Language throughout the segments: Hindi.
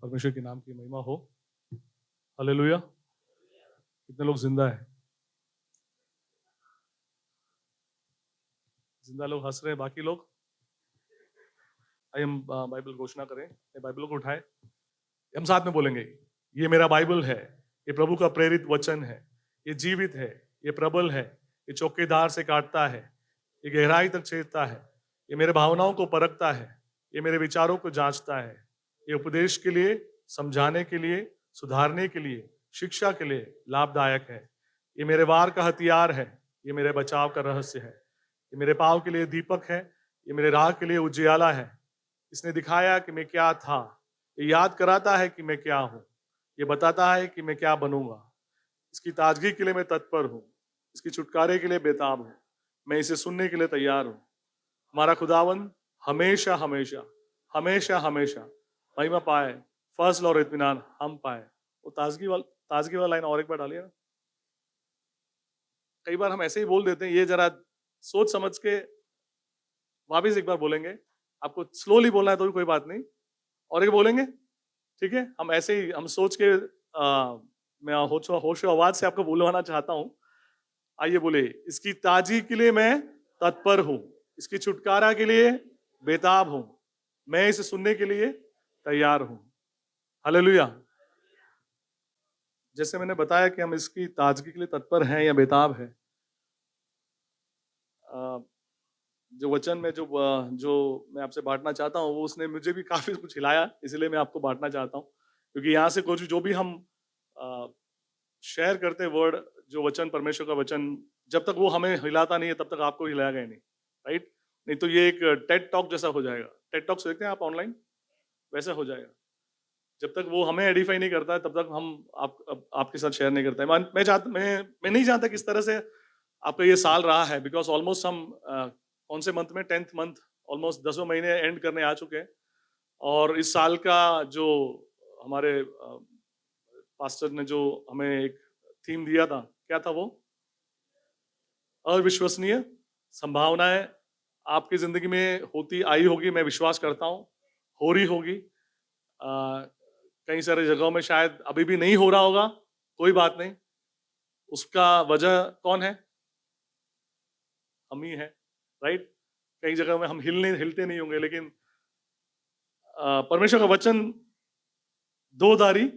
परमेश्वर के नाम की महिमा हो। हालेलुया। कितने लोग जिंदा है? जिंदा लोग हंस रहे हैं, बाकी लोग? आइए हम बाइबल घोषणा करें। ये बाइबल को उठाएं, हम साथ में बोलेंगे, ये मेरा बाइबल है, ये प्रभु का प्रेरित वचन है, ये जीवित है, ये प्रबल है, ये चौकीदार से काटता है, ये गहराई तक छेदता है, ये मेरे भावनाओं को परखता है, ये मेरे विचारों को जांचता है, ये उपदेश के लिए, समझाने के लिए, सुधारने के लिए, शिक्षा के लिए लाभदायक है। ये मेरे वार का हथियार है, ये मेरे बचाव का रहस्य है, ये मेरे पाँव के लिए दीपक है, ये मेरे राह के लिए उजियाला है। इसने दिखाया कि मैं क्या था, ये याद कराता है कि मैं क्या हूँ, ये बताता है कि मैं क्या बनूंगा। इसकी ताजगी के लिए मैं तत्पर हूँ, इसकी छुटकारे के लिए बेताब हूँ, मैं इसे सुनने के लिए तैयार हूँ। हमारा खुदावन हमेशा हमेशा हमेशा हमेशा महिमा पाए, फजल और इत्मीनान हम पाए। वो ताजगी वाला लाइन और एक बार डालिए ना। कई बार हम ऐसे ही बोल देते हैं, ये जरा सोच समझ के वापिस एक बार बोलेंगे। आपको स्लोली बोलना है तो भी कोई बात नहीं, और एक बोलेंगे, ठीक है? हम ऐसे ही हम सोच के मैं होशो आवाज से आपको बुलवाना चाहता हूँ। आइए बोले, इसकी ताजगी के लिए मैं तत्पर हूँ, इसकी छुटकारा के लिए बेताब हूँ, मैं इसे सुनने के लिए तैयार हूँ। हालेलुया। जैसे मैंने बताया कि हम इसकी ताजगी के लिए तत्पर हैं या बेताब हैं। जो वचन में जो मैं आपसे बांटना चाहता हूँ, वो उसने मुझे भी काफी कुछ हिलाया, इसलिए मैं आपको बांटना चाहता हूँ। क्योंकि यहाँ से कुछ जो भी हम शेयर करते वर्ड, जो वचन, परमेश्वर का वचन, जब तक वो हमें हिलाता नहीं है तब तक आपको हिलाएगा ही नहीं, राइट? नहीं तो ये एक टेड टॉक जैसा हो जाएगा। टेड टॉक देखते हैं आप ऑनलाइन, वैसा हो जाएगा। जब तक वो हमें एडिफाई नहीं करता है तब तक हम आपके साथ शेयर नहीं करता है। मैं नहीं जानता किस तरह से आपका ये साल रहा है, बिकॉज ऑलमोस्ट हम कौन से मंथ में, 10th मंथ, ऑलमोस्ट 10वें महीने एंड करने आ चुके हैं। और इस साल का जो हमारे पास्टर ने जो हमें एक थीम दिया था, क्या था वो? अविश्वसनीय संभावनाएं आपकी जिंदगी में होती आई होगी, मैं विश्वास करता हूँ, हो रही होगी। कई सारे जगहों में शायद अभी भी नहीं हो रहा होगा, कोई बात नहीं। उसका वजह कौन है? हम ही है, राइट? कई जगह में हम हिलते नहीं होंगे, लेकिन परमेश्वर का वचन दो धारी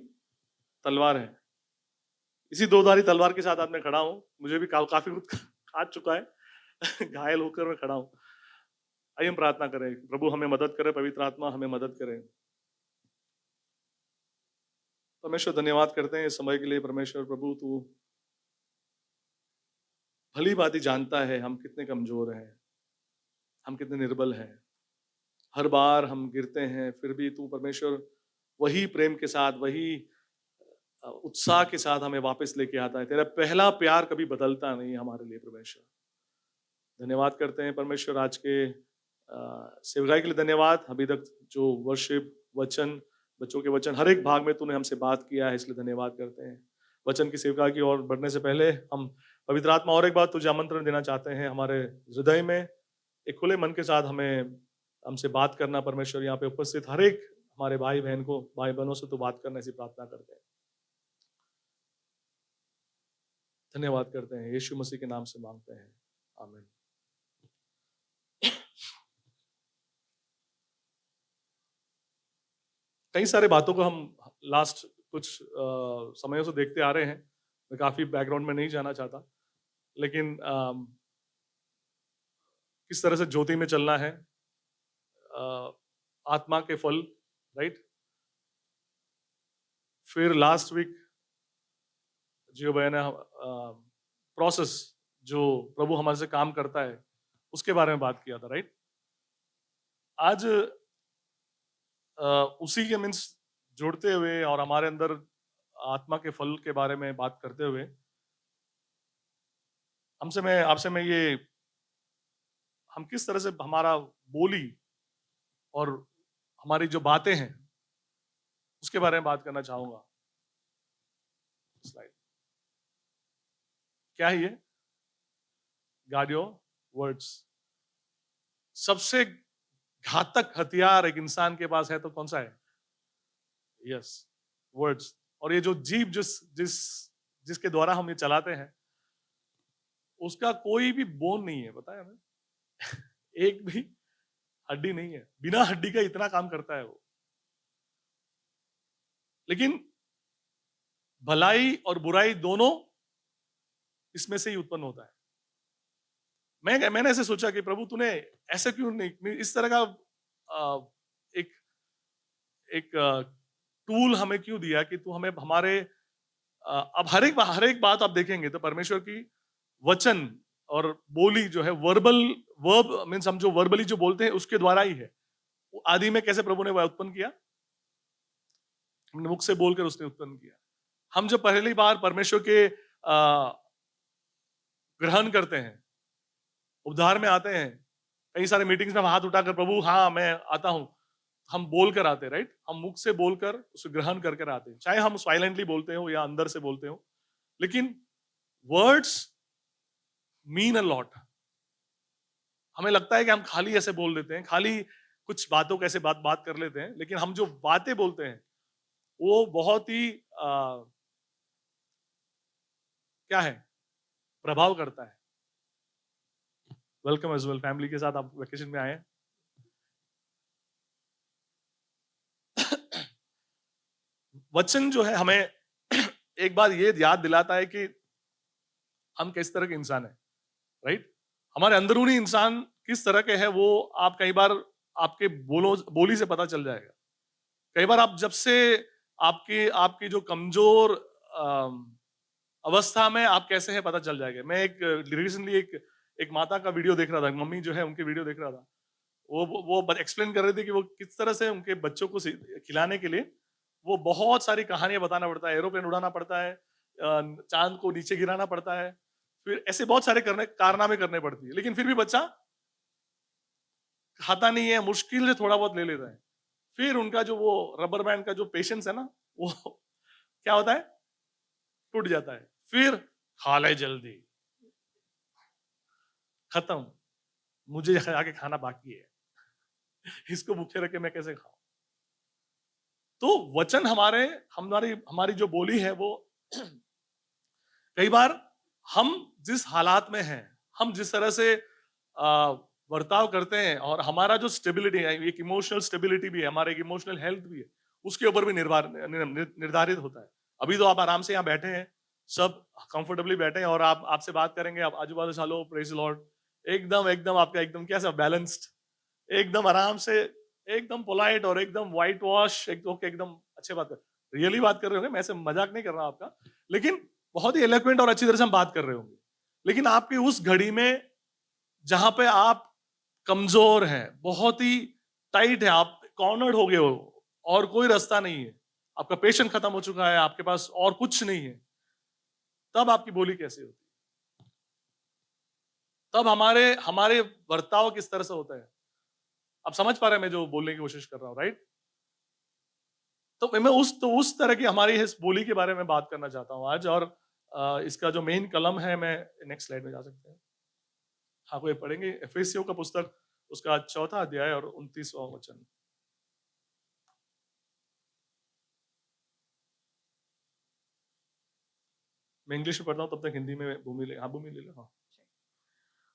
तलवार है। इसी दो धारी तलवार के साथ आज मैं खड़ा हूँ। मुझे भी काफी कुछ काट चुका है घायल होकर मैं खड़ा हूँ। आइए हम प्रार्थना करें, प्रभु हमें मदद करे, पवित्र आत्मा हमें मदद करे। परमेश्वर धन्यवाद करते हैं इस समय के लिए। परमेश्वर प्रभु, तू भली भांति जानता है हम कितने कमजोर हैं, हम कितने निर्बल हैं। हर बार हम गिरते हैं, फिर भी तू परमेश्वर वही प्रेम के साथ, वही उत्साह के साथ हमें वापस लेके आता है। तेरा पहला प्यार कभी बदलता नहीं है हमारे लिए। परमेश्वर धन्यवाद करते हैं परमेश्वर, आज के सेवकाई के लिए धन्यवाद। अभी तक जो वर्शिप, वचन, बच्चों के वचन, हर एक भाग में तूने हमसे बात किया है, इसलिए धन्यवाद करते हैं। वचन की सेवका की ओर बढ़ने से पहले हम पवित्र आत्मा और एक बात तुझे आमंत्रण देना चाहते हैं, हमारे हृदय में एक खुले मन के साथ हमसे बात करना। परमेश्वर यहाँ पे उपस्थित हर एक हमारे भाई बहनों से तो बात करने की प्रार्थना करते हैं। धन्यवाद करते हैं, यीशु मसीह के नाम से मांगते हैं, आमीन। कई सारे बातों को हम लास्ट कुछ समयों से देखते आ रहे हैं। मैं काफी बैकग्राउंड में नहीं जाना चाहता, लेकिन किस तरह से ज्योति में चलना है, आत्मा के फल, राइट? फिर लास्ट वीक जियो भैया ने प्रोसेस जो प्रभु हमारे से काम करता है उसके बारे में बात किया था, राइट? आज उसी के मीन्स जोड़ते हुए और हमारे अंदर आत्मा के फल के बारे में बात करते हुए आपसे मैं ये, हम किस तरह से हमारा बोली और हमारी जो बातें हैं उसके बारे में बात करना चाहूंगा। स्लाइड क्या है ये? Guard your words. सबसे घातक हथियार एक इंसान के पास है तो कौन सा है? Yes, words. और ये जो जीभ जिसके द्वारा हम ये चलाते हैं, उसका कोई भी बोन नहीं है, पता है हमें? एक भी हड्डी नहीं है, बिना हड्डी का इतना काम करता है वो। लेकिन भलाई और बुराई दोनों इसमें से ही उत्पन्न होता है। मैंने ऐसे सोचा कि प्रभु तूने ऐसे क्यों नहीं, इस तरह का एक एक टूल हमें क्यों दिया कि तू हमें हमारे अब हर एक बात आप देखेंगे तो परमेश्वर की वचन और बोली जो है, वर्ब मीन्स हम जो वर्बली जो बोलते हैं उसके द्वारा ही है। आदि में कैसे प्रभु ने वह उत्पन्न किया? हमने मुख से बोलकर उसने उत्पन्न किया। हम जब पहली बार परमेश्वर के ग्रहण करते हैं, उद्धार में आते हैं, कई सारे मीटिंग्स में हाथ उठाकर प्रभु हाँ मैं आता हूं, हम बोलकर आते, राइट? हम मुख से बोलकर उसे ग्रहण करके आते हैं, चाहे हम साइलेंटली बोलते हो या अंदर से बोलते हो। लेकिन वर्ड्स मीन अ लॉट। हमें लगता है कि हम खाली ऐसे बोल देते हैं, खाली कुछ बातों कैसे बात कर लेते हैं, लेकिन हम जो बातें बोलते हैं वो बहुत ही क्या है, प्रभाव करता है। वेलकम एज वेल, फैमिली के साथ आप वेकेशन में आए हैं। वचन जो है हमें एक बार ये याद दिलाता है कि हम किस तरह के इंसान हैं, राइट? हमारे अंदरूनी इंसान किस तरह के है वो आप कई बार आपके बोली से पता चल जाएगा। कई बार आप जब से आपकी आपकी जो कमजोर अवस्था में आप कैसे हैं पता चल जाएगा। मैं एक रिसेंटली एक माता का वीडियो देख रहा था, मम्मी जो है उनके वीडियो देख रहा था। वो एक्सप्लेन कर रहे थे कि वो किस तरह से उनके बच्चों को खिलाने के लिए वो बहुत सारी कहानियां बताना पड़ता है, एरोप्लेन उड़ाना पड़ता है, चांद को नीचे गिराना पड़ता है, फिर ऐसे बहुत सारे कारनामे करने पड़ती है, लेकिन फिर भी बच्चा खाता नहीं है, मुश्किल से थोड़ा बहुत ले लेता है। फिर उनका जो वो रबर बैंड का जो पेशेंस है ना, वो क्या होता है, टूट जाता है। फिर खा ले जल्दी, खत्म, मुझे आगे खाना बाकी है, इसको भूखे रख के मैं कैसे खाऊं? तो वचन हमारे हमारी हमारी जो बोली है वो कई बार हम जिस हालात में हैं, हम जिस तरह से बर्ताव करते हैं, और हमारा जो स्टेबिलिटी है, एक इमोशनल स्टेबिलिटी भी है, हमारे एक इमोशनल हेल्थ भी है, उसके ऊपर भी निर्धारित होता है। अभी तो आप आराम से यहाँ बैठे हैं, सब कंफर्टेबली बैठे हैं और आप आपसे बात करेंगे, आप आजू बाजू सालो प्रेज लॉर्ड, एकदम एकदम आपका एकदम कैसा बैलेंस्ड, एकदम आराम से, एकदम पोलाइट और एकदम व्हाइट वॉश, एकदम अच्छे बात कर, रियली बात कर रहे होंगे, मैं ऐसे मजाक नहीं कर रहा आपका, लेकिन बहुत ही एलोक्वेंट और अच्छी तरह से हम बात कर रहे होंगे। लेकिन आपकी उस घड़ी में जहां पे आप कमजोर हैं, बहुत ही टाइट है, आप कॉर्नर्ड हो गए हो और कोई रास्ता नहीं है, आपका पेशेंस खत्म हो चुका है, आपके पास और कुछ नहीं है, तब आपकी बोली कैसी होती है? तब हमारे हमारे बर्ताव किस तरह से होता है? आप समझ पा रहे हैं मैं जो बोलने की कोशिश कर रहा हूं, राइट? तो मैं उस तरह की हमारी इस बोली के बारे में बात करना चाहता हूं आज। और इसका जो मेन कलम है, मैं नेक्स्ट स्लाइड में जा सकते हैं, हाँ कोई पढ़ेंगे एफेसियों का पुस्तक, उसका 4वां अध्याय और 29वां वचन। मैं इंग्लिश में पढ़ता हूँ, तब तक हिंदी में भूमि ले लो। हाँ,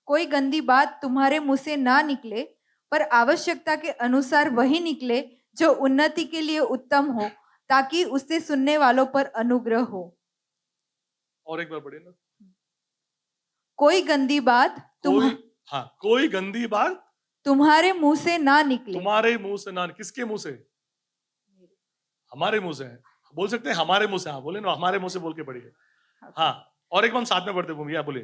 कोई गंदी बात तुम्हारे मुंह से ना निकले, पर आवश्यकता के अनुसार वही निकले जो उन्नति के लिए उत्तम हो, ताकि उससे सुनने वालों पर अनुग्रह हो। और एक बार पढ़िए ना। कोई गंदी बात कोई गंदी बात तुम्हारे मुंह से ना निकले। तुम्हारे मुंह से ना, किसके मुंह से? हमारे मुंह से है, बोल सकते हैं हमारे मुंह से, हाँ बोले ना, हमारे मुंह से बोल के पढ़िए। हाँ, और एक बार हम साथ में पढ़ते भूमि, बोले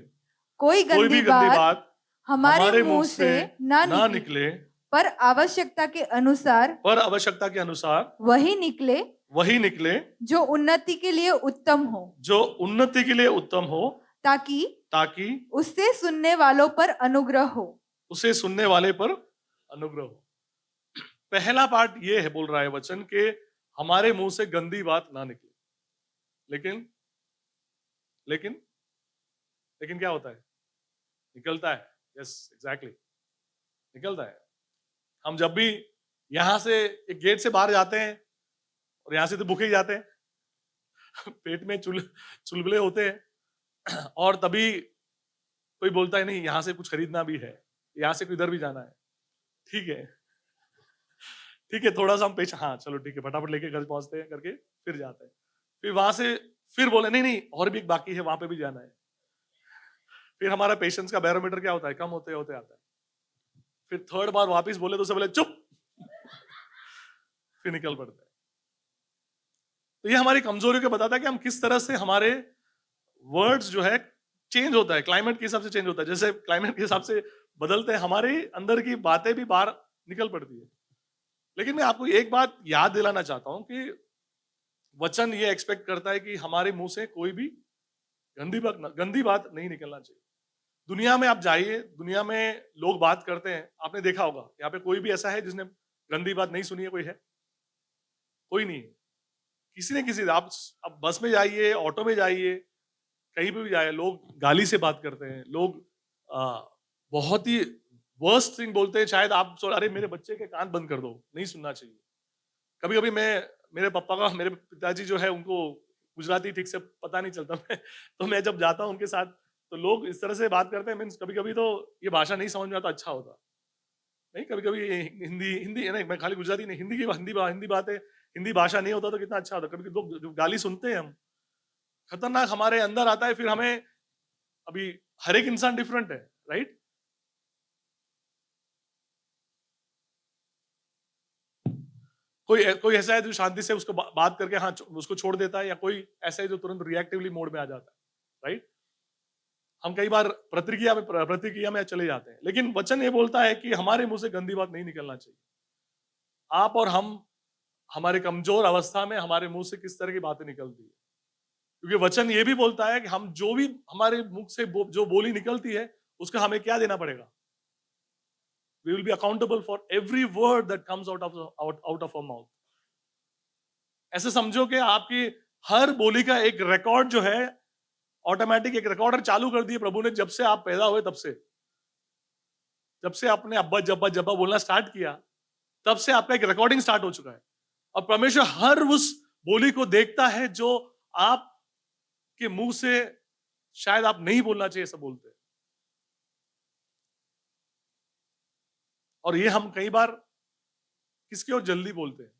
कोई भी गंदी बात हमारे मुंह से ना निकले, पर आवश्यकता के अनुसार वही निकले जो उन्नति के लिए उत्तम हो, ताकि उससे सुनने वालों पर अनुग्रह हो। उसे सुनने वाले पर अनुग्रह हो। पहला पार्ट ये है, बोल रहा है वचन के हमारे मुंह से गंदी बात ना निकले, लेकिन लेकिन लेकिन क्या होता है? निकलता है। यस, एग्जैक्टली, निकलता है। हम जब भी यहां से एक गेट से बाहर जाते हैं और यहाँ से तो भूखे ही जाते हैं। पेट में चुलबुले होते हैं और तभी कोई बोलता है नहीं यहाँ से कुछ खरीदना भी है, यहाँ से इधर भी जाना है। ठीक है, ठीक है, थोड़ा सा हम पेश, हाँ चलो ठीक है, फटाफट लेके घर पहुंचते हैं करके फिर जाते हैं। फिर वहां से फिर बोले नहीं नहीं और भी एक बाकी है, वहां पे भी जाना है। फिर हमारा पेशेंस का बैरोमीटर क्या होता है, कम होते होते आता है। फिर थर्ड बार वापस बोले तो उसे बोले चुप, फिर निकल पड़ते हैं। तो ये हमारी कमजोरियों को बताता है कि हम किस तरह से हमारे वर्ड्स जो है चेंज होता है, क्लाइमेट के हिसाब से चेंज होता है। जैसे क्लाइमेट के हिसाब से बदलते हैं, हमारे अंदर की बातें भी बाहर निकल पड़ती है। लेकिन मैं आपको एक बात याद दिलाना चाहता हूं कि वचन ये एक्सपेक्ट करता है कि हमारे मुंह से कोई भी गंदी बात नहीं निकलना चाहिए। दुनिया में आप जाइए, दुनिया में लोग बात करते हैं, आपने देखा होगा यहाँ पे कोई भी ऐसा है जिसने गंदी बात नहीं सुनी है? कोई है? कोई नहीं है। किसी ने किसी, आप बस में जाइए, ऑटो में जाइए, कहीं पे भी जाए, लोग गाली से बात करते हैं, लोग बहुत ही वर्स्ट थिंग बोलते हैं। शायद आप अरे मेरे बच्चे के कान बंद कर दो, नहीं सुनना चाहिए। कभी कभी मैं, मेरे पिताजी जो है उनको गुजराती ठीक से पता नहीं चलता मैं, तो मैं जब जाता हूँ उनके साथ तो लोग इस तरह से बात करते हैं, मीन्स कभी कभी तो ये भाषा नहीं समझ में आता, अच्छा होता नहीं। कभी कभी हिंदी हिंदी नहीं, मैं खाली गुजराती नहीं, हिंदी बातें, हिंदी भाषा नहीं होता तो कितना अच्छा होता। कभी लोग जो गाली सुनते हैं हम, खतरनाक हमारे अंदर आता है। फिर हमें, अभी हर एक इंसान डिफरेंट है, राइट? कोई ऐसा है जो शांति से उसको बात करके हाँ उसको छोड़ देता है, या कोई ऐसा है जो तुरंत रिएक्टिवली मोड में आ जाता है, राइट? हम कई बार प्रतिक्रिया में चले जाते हैं, लेकिन वचन ये बोलता है कि हमारे मुंह से गंदी बात नहीं निकलना चाहिए। आप और हम, हमारे कमजोर अवस्था में हमारे मुंह से किस तरह की बातें निकलती है, क्योंकि वचन ये भी बोलता है कि हम जो भी हमारे मुख से जो बोली निकलती है उसका हमें क्या देना पड़ेगा? We will be accountable for every word that comes out of our mouth. ऐसे समझो कि आपकी हर बोली का एक रिकॉर्ड जो है, ऑटोमेटिक एक रिकॉर्डर चालू कर दिए प्रभु ने, जब से आप पैदा हुए तब से, जब से आपने अब्बा जब्बा जब्बा बोलना स्टार्ट किया, तब से आपका एक रिकॉर्डिंग स्टार्ट हो चुका है। और परमेश्वर हर उस बोली को देखता है जो आप के मुंह से शायद आप नहीं बोलना चाहिए, ऐसा बोलते हैं। और ये हम कई बार किसकी ओर जल्दी बोलते हैं,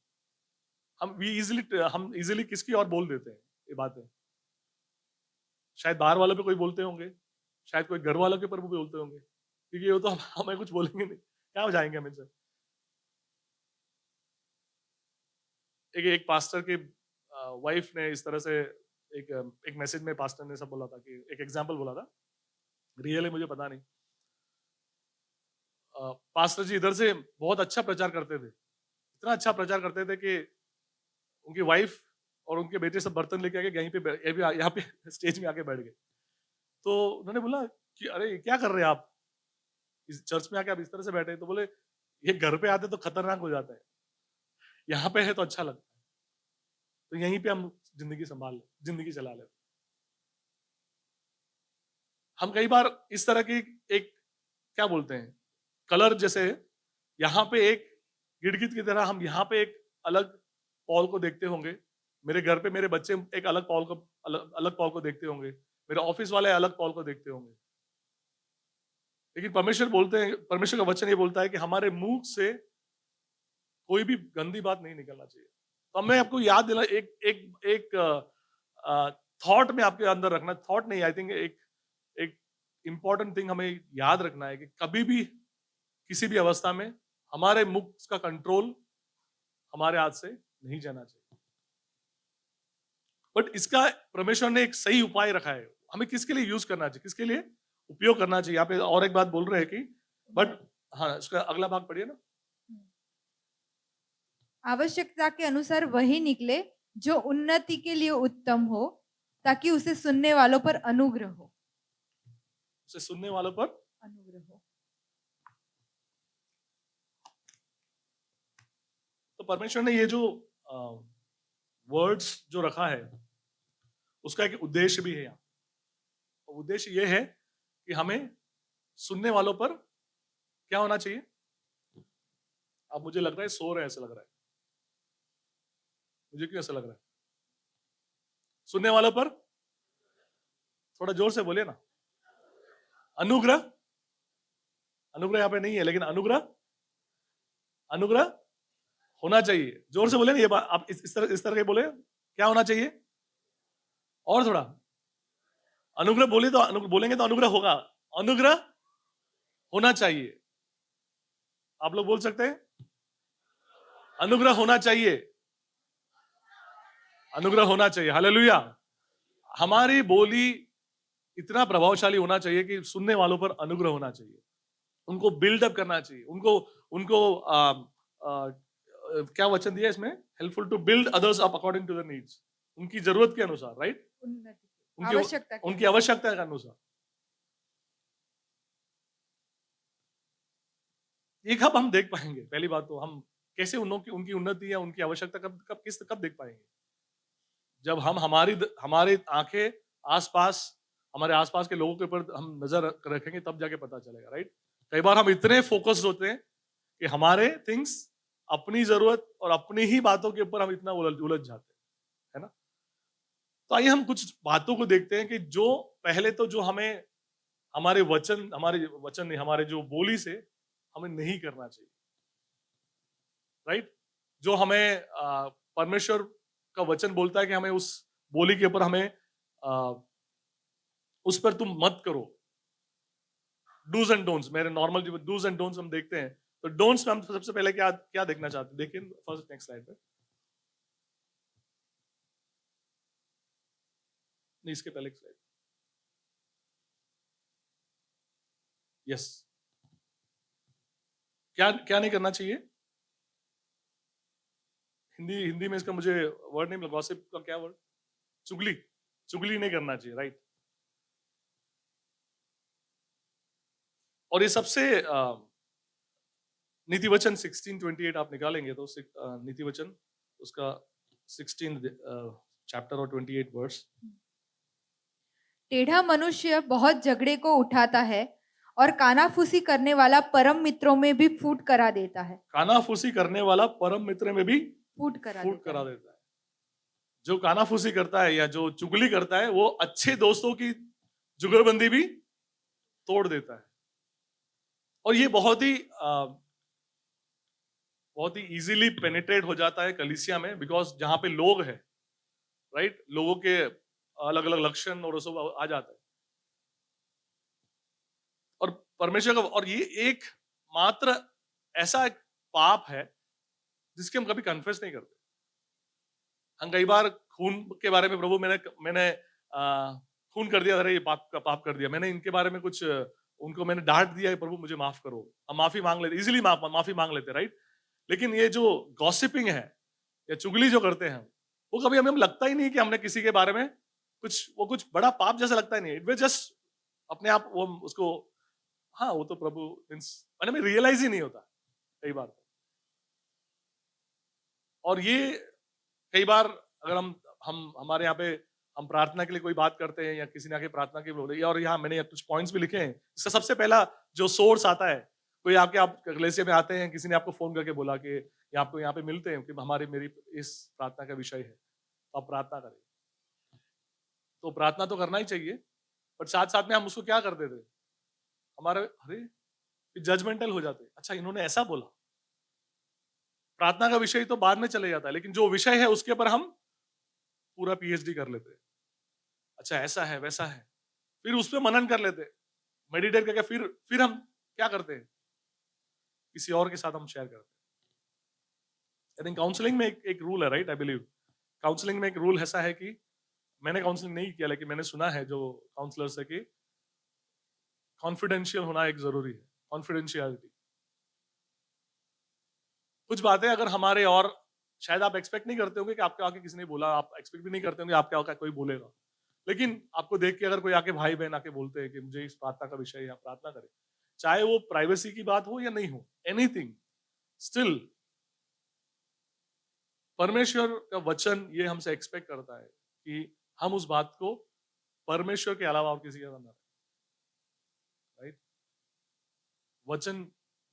हम इजीली किसकी ओर बोल देते हैं ये बातें। शायद बाहर वालों पे कोई बोलते होंगे, शायद कोई घर वालों के ऊपर भी बोलते होंगे, क्योंकि वो तो हमें कुछ बोलेंगे नहीं, क्या हो जाएंगे हमें से। एक पास्टर की वाइफ ने इस तरह से एक मैसेज में पास्टर ने सब बोला था कि एक एग्जांपल बोला था, रियल है मुझे पता नहीं। पास्टर जी इधर से बहुत अच्छा प्रचार करते थे, इतना अच्छा प्रचार करते थे कि उनकी वाइफ और उनके बेटे सब बर्तन लेके आके यहीं पे यहाँ पे स्टेज में आके बैठ गए। तो उन्होंने बोला कि अरे क्या कर रहे हैं आप इस चर्च में आके, आप इस तरह से बैठे हैं? तो बोले ये घर पे आते तो खतरनाक हो जाता है, यहाँ पे है तो अच्छा लगता है, तो यहीं पे हम जिंदगी चला ले। हम कई बार इस तरह की एक, क्या बोलते हैं, कलर जैसे, यहाँ पे एक गिरगिट की तरह हम यहाँ पे एक अलग पॉल को देखते होंगे, मेरे घर पे मेरे बच्चे एक अलग पॉल को देखते होंगे, मेरे ऑफिस वाले अलग पॉल को देखते होंगे। लेकिन परमेश्वर का वचन ये बोलता है कि हमारे मुंह से कोई भी गंदी बात नहीं निकलना चाहिए। तो मैं आपको याद दिला, एक थॉट में आपके अंदर रखना, थॉट नहीं, आई थिंक एक इंपॉर्टेंट थिंग हमें याद रखना है कि कभी भी किसी भी अवस्था में हमारे मुख का कंट्रोल हमारे हाथ से नहीं जाना चाहिए। बट इसका परमेश्वर ने एक सही उपाय रखा है, हमें किसके लिए यूज करना चाहिए, किसके लिए उपयोग करना चाहिए। यहाँ पे और एक बात बोल रहे हैं कि, बट हाँ इसका अगला भाग पढ़िए ना। आवश्यकता के अनुसार वही निकले जो उन्नति के लिए उत्तम हो, ताकि उसे सुनने वालों पर अनुग्रह हो। उसे सुनने वालों पर अनुग्रह हो। तो परमेश्वर ने ये जो वर्ड्स जो रखा है उसका एक उद्देश्य भी है यहाँ। उद्देश्य ये है कि हमें सुनने वालों पर क्या होना चाहिए। अब मुझे लग रहा है सो रहे हैं, ऐसा लग रहा है मुझे क्यों ऐसा लग रहा है? सुनने वालों पर थोड़ा जोर से बोलिए ना। अनुग्रह, अनुग्रह यहाँ पे नहीं है, लेकिन अनुग्रह, अनुग्रह होना चाहिए। जोर से बोले ना ये बात, आप इस तरह के बोले, क्या होना चाहिए? और थोड़ा अनुग्रह बोले तो बोलेंगे तो अनुग्रह होगा। अनुग्रह होना चाहिए। आप लोग बोल सकते हैं? अनुग्रह होना चाहिए। अनुग्रह होना चाहिए। हालेलुया। हमारी बोली इतना प्रभावशाली होना चाहिए कि सुनने वालों पर अनुग्रह होना चाहिए। उनको बिल्डअप करना चाहिए। उनको उनको आ, क्या वचन दिया इसमें? Helpful to build others up according to the needs. उनकी जरूरत के अनुसार, राइट? उन्नति, उनकी आवश्यकता के उनकी अनुसार। आवश्यकता के अनुसार। ये कब हम देख पाएंगे? पहली बात तो हम कैसे उनकी उन्नति या उनकी आवश्यकता कब देख पाएंगे? जब हम हमारी आंखें आसपास, हमारे आसपास के लोगों के ऊपर हम नजर रखेंगे, तब जाके पता चलेगा, राइट? कई बार हम इतने फोकस्ड होते हैं कि हमारे थिंग्स, अपनी जरूरत और अपनी ही बातों के ऊपर हम इतना उलझ जाते हैं, है ना? तो आइए हम कुछ बातों को देखते हैं कि जो पहले तो जो हमारे वचन नहीं, हमारे जो बोली से हमें नहीं करना चाहिए, राइट? जो हमें परमेश्वर का वचन बोलता है कि हमें उस बोली के ऊपर हमें उस पर तुम मत करो। डूज एंड डोंट्स, मेरे नॉर्मल जीवन डूज एंड डोंट्स हम देखते हैं। तो डोंट्स में हम सबसे पहले क्या क्या देखना चाहते हैं? देखिए फर्स्ट नेक्स्ट स्लाइड पे। नहीं, इसके पहले स्लाइड। यस। क्या क्या नहीं करना चाहिए? हिंदी हिंदी में इसका मुझे वर्ड नहीं मिला। गॉसिप का क्या वर्ड? चुगली। चुगली नहीं करना चाहिए, राइट? और ये सबसे नीति वचन 16:28 आप निकालेंगे तो नीति वचन उसका 16 चैप्टर और 28 वर्स। टेढ़ा मनुष्य बहुत झगड़े को उठाता है और कानाफूसी करने वाला परम मित्रों में भी फूट करा देता है। कानाफूसी करने वाला परम मित्र में भी फूट करा फूट देता करा है। देता है। जो कानाफूसी करता है या जो चुगली करता है, वो अच्छे दोस्तों की जुगलबंदी भी तोड़ देता है। और ये बहुत ही इजीली पेनिट्रेट हो जाता है कलीसिया में, बिकॉज जहां पे लोग हैं, राइट, लोगों के अलग अलग लक्षण और सब आ जाता है। और परमेश्वर का, और ये एक मात्र ऐसा एक पाप है जिसके हम कभी कन्फेस नहीं करते। हम कई बार खून के बारे में, प्रभु मैंने खून कर दिया, अरे ये पाप कर दिया मैंने, इनके बारे में कुछ उनको मैंने डांट दिया है, प्रभु मुझे माफ करो। हम माफी मांग लेते, इजीली माफी मांग लेते, राइट? लेकिन ये जो गॉसिपिंग है या चुगली जो करते हैं, वो कभी हमें लगता ही नहीं कि हमने किसी के बारे में कुछ बड़ा पाप जैसा लगता ही नहीं। इट वे जस्ट अपने आप वो उसको, हाँ वो तो प्रभु मीन्स मैंने में रियलाइज ही नहीं होता कई बार। और ये कई बार अगर हम हमारे यहाँ पे हम प्रार्थना के लिए कोई बात करते हैं या किसी ने आके प्रार्थना के बोल रही है, और यहाँ मैंने कुछ पॉइंट्स भी लिखे हैं। इसका सबसे पहला जो सोर्स आता है, कोई आप कलीसिया में आते हैं, किसी ने आपको फोन करके बोला कि या आपको यहाँ पे मिलते हैं कि मेरी इस प्रार्थना का विषय है, तो आप प्रार्थना करें। तो प्रार्थना तो करना ही चाहिए, बट साथ साथ में हम उसको क्या कर देते हैं, हमारे अरे जजमेंटल हो जाते हैं। अच्छा इन्होंने ऐसा बोला। प्रार्थना का विषय तो बाद में चले जाता है, लेकिन जो विषय है उसके ऊपर हम पूरा पीएचडी कर लेते हैं। अच्छा ऐसा है वैसा है, फिर उस पर मनन कर लेते हैं, मेडिटेट करके फिर हम क्या करते हैं, किसी और के साथ हम शेयर करते हैं। आई थिंक काउंसलिंग में एक रूल है, राइट? आई बिलीव काउंसलिंग में एक रूल ऐसा है कि मैंने काउंसलिंग नहीं किया, लेकिन मैंने सुना है जो काउंसलर से कि कॉन्फिडेंशियल होना एक जरूरी है। कॉन्फिडेंशियलिटी, कुछ बातें अगर हमारे, और शायद आप एक्सपेक्ट नहीं करते होंगे कि आपके आके किसी ने बोला, आप एक्सपेक्ट भी नहीं करते होंगे आपके आके कोई बोलेगा, लेकिन आपको देख के अगर कोई आके भाई बहन आके बोलते हैं कि मुझे इस प्रार्थना का विषय या प्रार्थना करें, चाहे वो प्राइवेसी की बात हो या नहीं हो, एनीथिंग, स्टिल परमेश्वर का वचन ये हमसे एक्सपेक्ट करता है कि हम उस बात को परमेश्वर के अलावा और किसी के साथ ना, राइट? वचन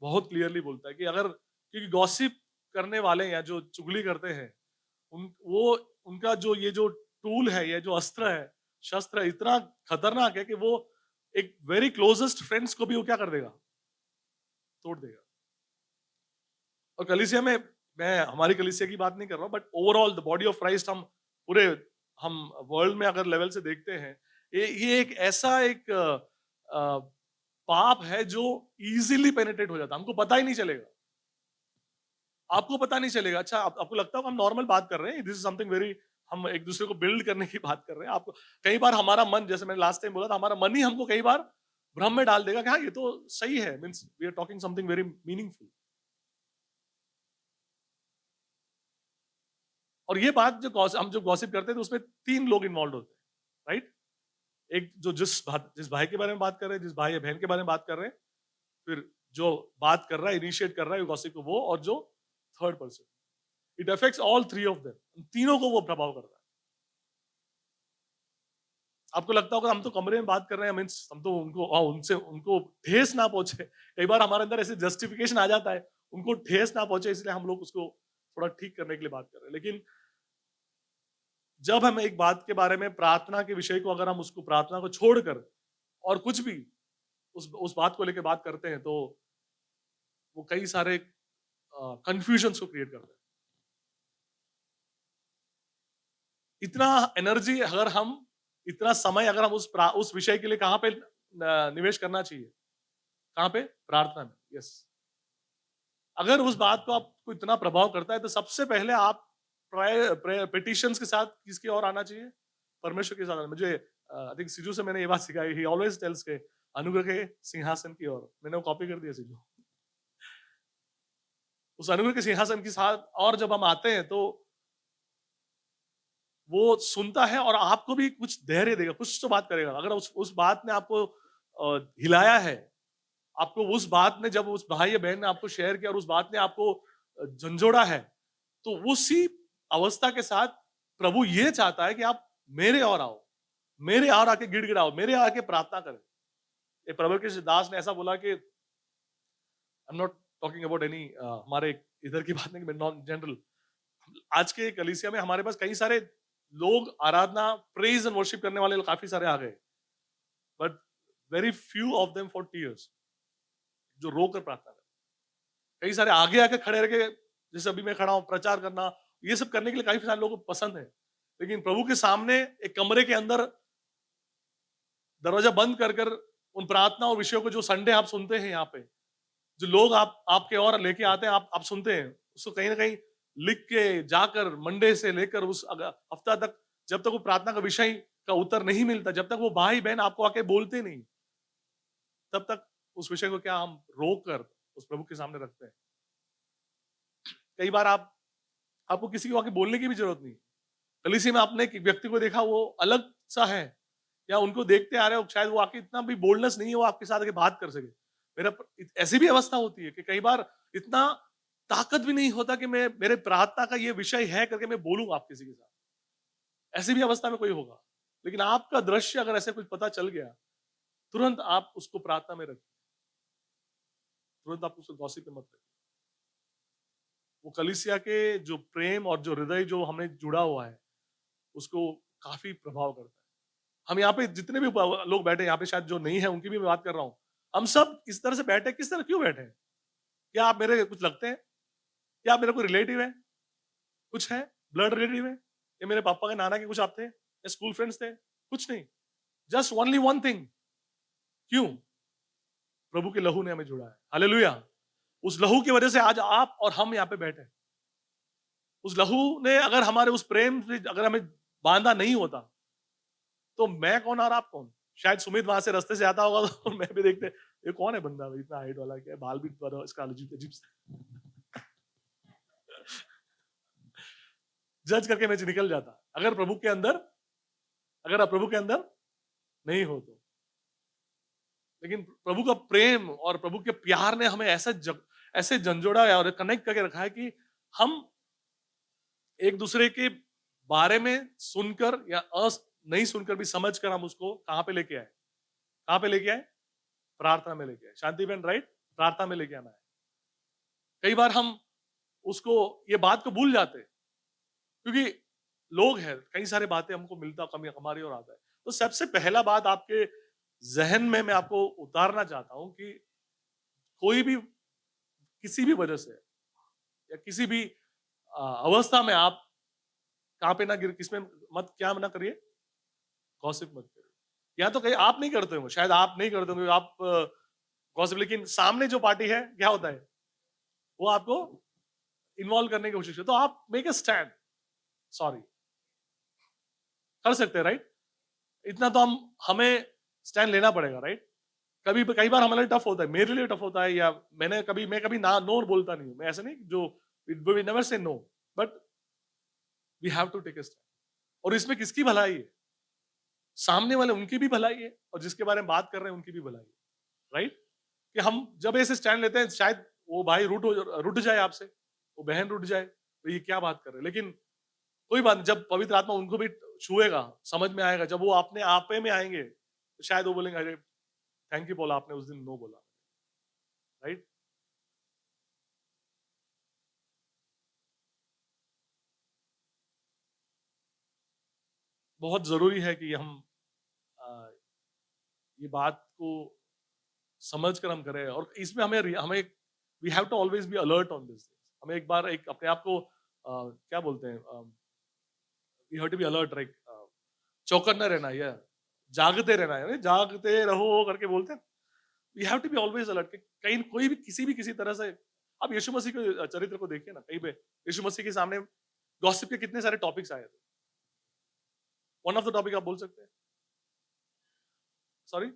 बहुत क्लियरली बोलता है कि अगर, क्योंकि गॉसिप करने वाले या जो चुगली करते हैं, वो उनका जो ये जो टूल है, ये जो अस्त्र है, शस्त्र है, इतना खतरनाक है कि वो एक वेरी क्लोजेस्ट फ्रेंड्स को भी वो क्या कर देगा, तोड़ देगा। और कलीसिया में, मैं हमारी कलीसिया की बात नहीं कर रहा हूं, but overall the body of Christ, हम पूरे, हम वर्ल्ड में अगर लेवल से देखते हैं, ये एक ऐसा एक पाप है जो इजीली पेनिट्रेट हो जाता है, हमको पता ही नहीं चलेगा, आपको पता नहीं चलेगा। अच्छा, आपको लगता होगा हम नॉर्मल बात कर रहे हैं, दिस इज समथिंग वेरी, हम एक दूसरे को बिल्ड करने की बात कर रहे हैं। आपको कई बार हमारा मन, जैसे मैंने लास्ट टाइम बोला था, हमारा मन ही हमको कई बार भ्रम में डाल देगा कि हाँ ये तो सही है, means we are talking something very meaningful. और ये बात जो हम जो गॉसिप करते हैं तो उसमें 3 लोग इन्वॉल्व होते हैं, राइट? एक जो जिस भाई के बारे में बात कर रहे हैं, जिस भाई या बहन के बारे में बात कर रहे हैं, फिर जो बात कर रहा है, इनिशिएट कर रहा है गॉसिप को, वो, और जो third person, it affects all 3 of them, तीनों को वो प्रभाव करता है। आपको लगता होगा हम तो कमरे में बात कर रहे हैं, मीन्स हम तो उनको, उनसे उनको ठेस ना पहुंचे। कई बार हमारे अंदर ऐसे जस्टिफिकेशन आ जाता है, उनको ठेस ना पहुंचे, इसलिए हम लोग उसको थोड़ा ठीक करने के लिए बात कर रहे हैं। लेकिन जब हम एक बात के बारे में, प्रार्थना के विषय को, अगर हम उसको, प्रार्थना को छोड़कर और कुछ भी उस बात को लेकर बात करते हैं, तो वो कई सारे कंफ्यूजन को क्रिएट करते हैं। इतना एनर्जी अगर हम, इतना समय अगर हम उस विषय के लिए कहां पे निवेश करना चाहिए, कहां पे? प्रार्थना में। यस, अगर उस बात को आपको इतना प्रभाव करता है, तो सबसे पहले आप पिटिशंस के साथ किसकी ओर आना चाहिए? परमेश्वर के साथ। मुझे आई थिंक सिजू से मैंने ये बात सिखाई, ही ऑलवेज टेल्स के अनुग्रह के सिंहासन की ओर। मैंने वो कॉपी कर दिया सिजू। उस अनुग्रह के सिंहासन के साथ और जब हम आते हैं, तो वो सुनता है और आपको भी कुछ धैर्य देगा, कुछ तो बात करेगा। अगर उस बात ने आपको हिलाया है, आपको उस बात ने, जब उस भाई या बहन ने आपको शेयर किया और उस बात ने आपको झंझोड़ा है, तो उसी अवस्था के साथ प्रभु ये चाहता है कि आप मेरे और आओ, मेरे और आके गिड़गिड़ाओ, मेरे आके प्रार्थना करें। ये प्रभु के दास ने ऐसा बोला कि, I am not talking about any, हमारे इधर की बात नहीं, नॉन जनरल, आज के कलीसिया में हमारे पास कई सारे लोग आराधना, प्रेज एंड वर्शिप करने वाले लोग काफी सारे आ गए, but very few of them for tears, जो रोकर प्रार्थना करें। कई सारे आगे आके खड़े रह के, जैसे अभी मैं खड़ा हूं, प्रचार करना, ये सब करने के लिए काफी सारे लोगों को पसंद है, लेकिन प्रभु के सामने एक कमरे के अंदर दरवाजा बंद कर कर उन प्रार्थना और विषयों को, जो संडे आप सुनते हैं यहाँ पे, जो लोग आपके और लेके आते हैं, आप सुनते हैं, उसको कहीं ना कहीं लिख के जाकर मंडे से लेकर उस हफ्ता तक, जब तक वो प्रार्थना का विषय का उत्तर नहीं मिलता, जब तक वो भाई बहन आपको आके बोलते नहीं, तब तक उस विषय को क्या हम रोक कर उस प्रभु के सामने रखते हैं। कई बार आपको किसी को आके बोलने की भी जरूरत नहीं। कलीसिया में आपने एक व्यक्ति को देखा, वो अलग सा है, या उनको देखते आ रहे हो, शायद वो आके इतना भी बोल्डनेस नहीं है, वो आपके साथ आके बात कर सके। मेरा ऐसी भी अवस्था होती है कि कई बार इतना ताकत भी नहीं होता कि मैं, मेरे प्रार्थना का ये विषय है करके मैं बोलूंगा आप किसी के साथ। ऐसी भी अवस्था में कोई होगा, लेकिन आपका दृश्य अगर ऐसे कुछ पता चल गया, तुरंत आप उसको प्रार्थना में रखिए, तुरंत आप उसको गॉसिप में मत रखिए। वो कलीसिया के जो प्रेम और जो हृदय जो हमें जुड़ा हुआ है, उसको काफी प्रभाव करता है। हम यहाँ पे जितने भी लोग बैठे, यहाँ पे शायद जो नहीं है उनकी भी मैं बात कर रहा हूँ, हम सब इस तरह से बैठे, किस तरह क्यों बैठे हैं? क्या आप मेरे कुछ लगते हैं? क्या आप मेरे कोई रिलेटिव है? कुछ है? ब्लड रिलेटिव है? या मेरे पापा के नाना के कुछ आप थे, या स्कूल फ्रेंड्स थे? कुछ नहीं। Just only one thing. क्यों? प्रभु के लहू ने हमें जुड़ा है। हालेलुया। उस लहू की वजह से आज आप और हम यहाँ पे बैठे हैं। उस लहू ने अगर हमारे उस प्रेम से अगर हमें बांधा नहीं होता, तो मैं कौन और आप कौन? शायद सुमित वहां से रास्ते से आता होगा, तो मैं भी देखते, ये कौन है बंदा इतना हाइट वाला, क्या बाल भी इसका अजीब अजीब से जज करके मैं निकल जाता। अगर आप प्रभु के अंदर नहीं हो तो। लेकिन प्रभु का प्रेम और प्रभु के प्यार ने हमें ऐसे झंझोड़ा है और कनेक्ट करके रखा है कि हम एक दूसरे के बारे में सुनकर या नहीं सुनकर भी समझकर हम उसको कहां पे लेके आए? कहां पे लेके आए? प्रार्थना में लेके आए। शांति बहन, राइट? प्रार्थना में लेके आना है। कई बार हम उसको, ये बात को भूल जाते, क्योंकि लोग हैं, कई सारे बातें हमको मिलता कमी हमारी ओर आता है। तो सबसे पहला बात आपके ज़हन में मैं आपको उतारना चाहता हूँ कि कोई भी किसी भी वजह से या किसी भी अवस्था में आप कहाँ पे ना गिर किसमें मत क्या ना करिए, गॉसिप मत करिए। या तो कहीं आप नहीं करते हो, शायद आप नहीं करते होंगे, आप गॉसिप, लेकिन सामने जो पार्टी है, क्या होता है? वो आपको इन्वॉल्व करने की कोशिश है। तो आप मेक अ स्टैंड, सॉरी, कर सकते हैं, राइट? इतना तो हमें स्टैंड लेना पड़ेगा, राइट? कई बार हमारे लिए टफ होता है, मेरे लिए टफ होता है, या मैं कभी ना नो बोलता नहीं हूँ। मैं ऐसे नहीं जो we never say no, but we have to take a stand. और इसमें किसकी भलाई है? सामने वाले उनकी भी भलाई है और जिसके बारे में बात कर रहे हैं उनकी भी भलाई है, राइट? कि हम जब ऐसे स्टैंड लेते हैं, शायद वो भाई रूठ जाए आपसे, वो बहन रूठ जाए, तो ये क्या बात कर रहे हैं, लेकिन कोई बात नहीं, जब पवित्र आत्मा उनको भी छुएगा, समझ में आएगा, जब वो अपने आपे में आएंगे, तो शायद वो बोलेंगे, अरे थैंक यू बोला आपने उस दिन, नो बोला, राइट? बहुत जरूरी है कि हम अ, ये बात को समझ कर हम करें, और इसमें हमें we have to always be alert on this. हमें एक बार एक अपने आप को क्या बोलते हैं, we have to be alert, like चौकन्ना रहना, या जागते रहना है, जागते रहो करके बोलते हैं। We have to be always alert, कहीं कोई भी किसी तरह से आप यीशु मसीह के चरित्र को देखिए ना, कहीं पे यीशु मसीह के सामने गॉसिप के कितने सारे टॉपिक्स आए थे। वन ऑफ द टॉपिक आप बोल सकते हैं, सॉरी,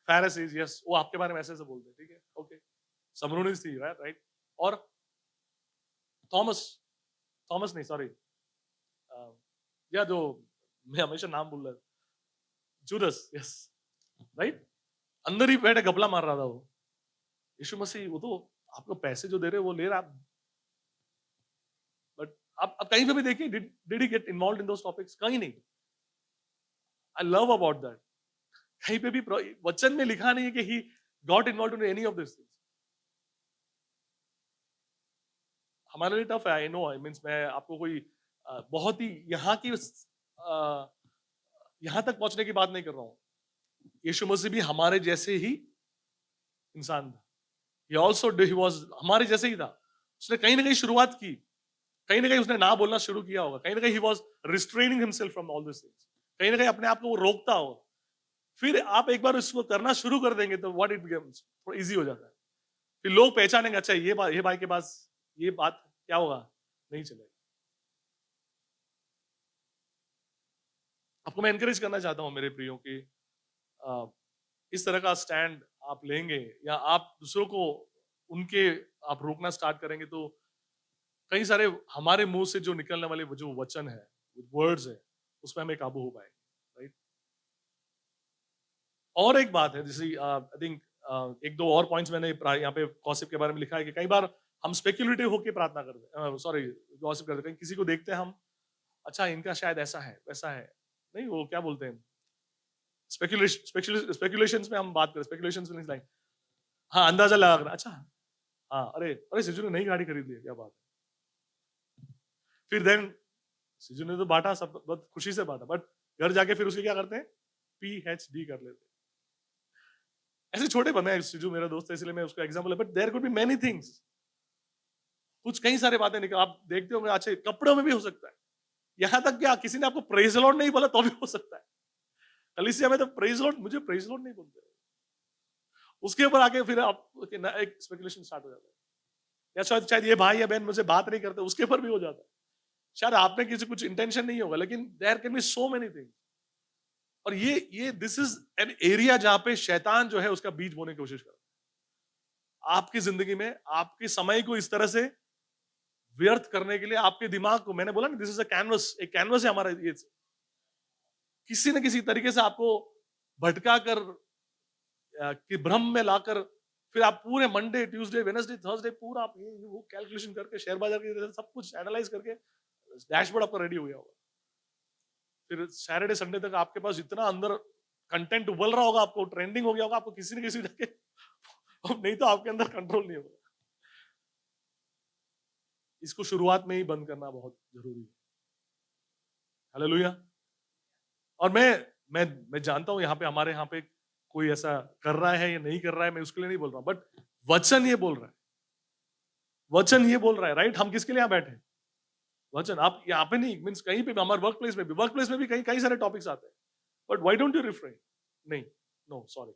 pharisees, यस, वो आपके बारे में ऐसे ऐसे बोलते हैं, ठीक है, ओके, समरूनीस थी, राइट? और थॉमस, थॉमस नहीं, सॉरी, या जो मैं हमेशा नाम भूल रहा था, जूदस, यस, राइट? अंदर ही बैठे घपला मार रहा था वो। यीशु मसीह वो तो आपको पैसे जो दे रहे हो वो ले रहा, बट आप कहीं पे भी देखिए, did he get involve in those topics? कहीं नहीं। आई लव अबाउट दैट, कहीं पे भी वचन में लिखा नहीं है कि he got involve in any of this things. हमारे लिए टफ है, आई नो, आई मींस मैं आपको कोई बहुत ही यहाँ की यहाँ तक पहुंचने की बात नहीं कर रहा हूँ। यीशु मसीह भी हमारे जैसे ही इंसान था। He also he was हमारे जैसे ही था। उसने कहीं ना कहीं शुरुआत की, कहीं ना कहीं उसने ना बोलना शुरू किया होगा, कहीं ना कहीं he was restraining himself from all these things, कहीं ना कहीं अपने आप को वो रोकता होगा। फिर आप एक बार उसको करना शुरू कर देंगे तो what it becomes थोड़ा इजी हो जाता है। फिर लोग पहचानेंगे, अच्छा ये भाई के पास ये बात क्या होगा, नहीं चलेगा। आपको मैं एनकरेज करना चाहता हूँ मेरे प्रियो की, अ, इस तरह का स्टैंड आप लेंगे या आप दूसरों को उनके आप रोकना स्टार्ट करेंगे, तो कई सारे हमारे मुंह से जो निकलने वाले वो जो वचन है, वर्ड्स है, उसमें हमें काबू हो पाएंगे, राइट? और एक बात है, जैसे आई थिंक एक दो और पॉइंट्स मैंने यहाँ पे गॉसिप के बारे में लिखा है कि कई बार हम स्पेक्युलेटिव होकर प्रार्थना करते हैं, सॉरी, गॉसिप करते हैं, किसी को देखते हैं हम, अच्छा इनका शायद ऐसा है वैसा है, नहीं वो क्या बोलते हैं, स्पेकुलेशंस में हम बात करें, स्पेकुलेशंस में लाइक, हाँ, अंदाजा लगा कर, अच्छा, हाँ, अरे अरे सिजू ने नई गाड़ी खरीद ली है, क्या बात है। फिर देन सिजू ने तो बांटा, सब बहुत खुशी से बांटा, बट घर जाके फिर उसके क्या करते हैं, PhD कर लेते हैं। ऐसे छोटे बंदे हैं, सिजू मेरा दोस्त है इसलिए मैं उसका एग्जांपल है, but there could be many things, कुछ कई सारे बातें निकल, आप देखते होंगे, अच्छे कपड़ों में भी हो सकता है, यहाँ तक क्या किसी ने आपको प्रेज लॉर्ड नहीं बोला तो भी हो सकता है। कलीसिया में तो प्रेज लॉर्ड, मुझे प्रेज लॉर्ड नहीं बोलते, उसके ऊपर आके फिर आप एक स्पेकुलेशन स्टार्ट हो जाता है, या शायद शायद ये भाई या बहन मुझे बात नहीं करते, उसके ऊपर भी हो जाता है। शायद आपने किसी कुछ इंटेंशन नहीं होगा, लेकिन there can be so many things. और ये दिस इज एन एरिया जहां पे शैतान जो है उसका बीज बोने की कोशिश कर रहा है आपकी जिंदगी में, आपके समय को इस तरह से व्यर्थ करने के लिए, आपके दिमाग को, मैंने बोला ना, दिस इज अ कैनवस, एक कैनवस है हमारा, ये किसी न किसी तरीके से आपको भटका कर, कि भ्रम में लाकर, फिर आप पूरे मंडे ट्यूसडे वेडनेसडे थर्सडे पूरा आप ये वो कैलकुलेशन करके, शेयर बाजार की सब कुछ एनालाइज करके डैशबोर्ड आपका रेडी हो गया होगा। फिर सैटरडे संडे तक आपके पास इतना अंदर कंटेंट उबल रहा होगा, आपको ट्रेंडिंग हो गया होगा, आपको किसी न किसी जाके नहीं तो आपके अंदर कंट्रोल नहीं होगा। इसको शुरुआत में ही बंद करना बहुत जरूरी है। हालेलुया। और मैं जानता हूं यहाँ पे हमारे यहाँ पे कोई ऐसा कर रहा है या नहीं कर रहा है, मैं उसके लिए नहीं बोल रहा हूं, बट वचन ये बोल रहा है, वचन ये बोल रहा है, राइट? हम किसके लिए यहाँ बैठे हैं? वचन। आप यहाँ पे नहीं, मीन्स कहीं पे भी, हमारे वर्क प्लेस में भी कई कई सारे टॉपिक्स आते हैं, but why don't you refrain? नहीं, नो सॉरी,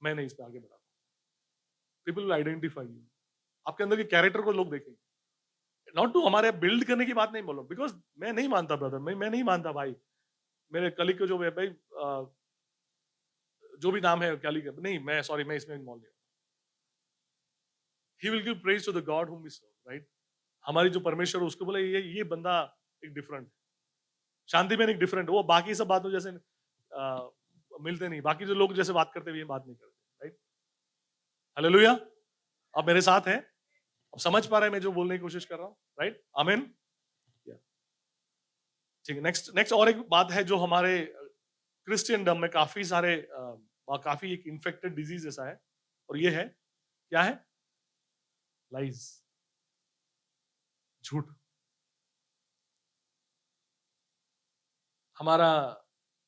मैं नहीं इस पे आगे बढ़ा। पीपल विल आइडेंटिफाई यू, आपके अंदर के कैरेक्टर को लोग देखेंगे। नॉट टू हमारे बिल्ड करने की बात नहीं बोल रहा, बिकॉज मैं नहीं मानता ब्रदर, मैं नहीं मानता भाई, मेरे कलीग को जो है भाई, जो भी नाम है कलीग, नहीं मैं सॉरी, मैं इसमें इन्वॉल्व नहीं। He will give praise to the God whom we serve, right? हमारी जो परमेश्वर है, उसको बोले ये बंदा एक डिफरेंट, शांति में एक डिफरेंट, वो बाकी सब बातों जैसे मिलते नहीं, बाकी जो लोग जैसे बात करते हैं ये बात नहीं करते, राइट? हालेलुया। आप मेरे साथ हैं? अब समझ पा रहे हैं मैं जो बोलने की कोशिश कर रहा हूँ, राइट? आमीन। ठीक है, नेक्स्ट नेक्स्ट और एक बात है जो हमारे क्रिश्चियनडम में काफी सारे काफी एक इन्फेक्टेड डिजीज ऐसा है, और ये है, क्या है? लाइज, झूठ। हमारा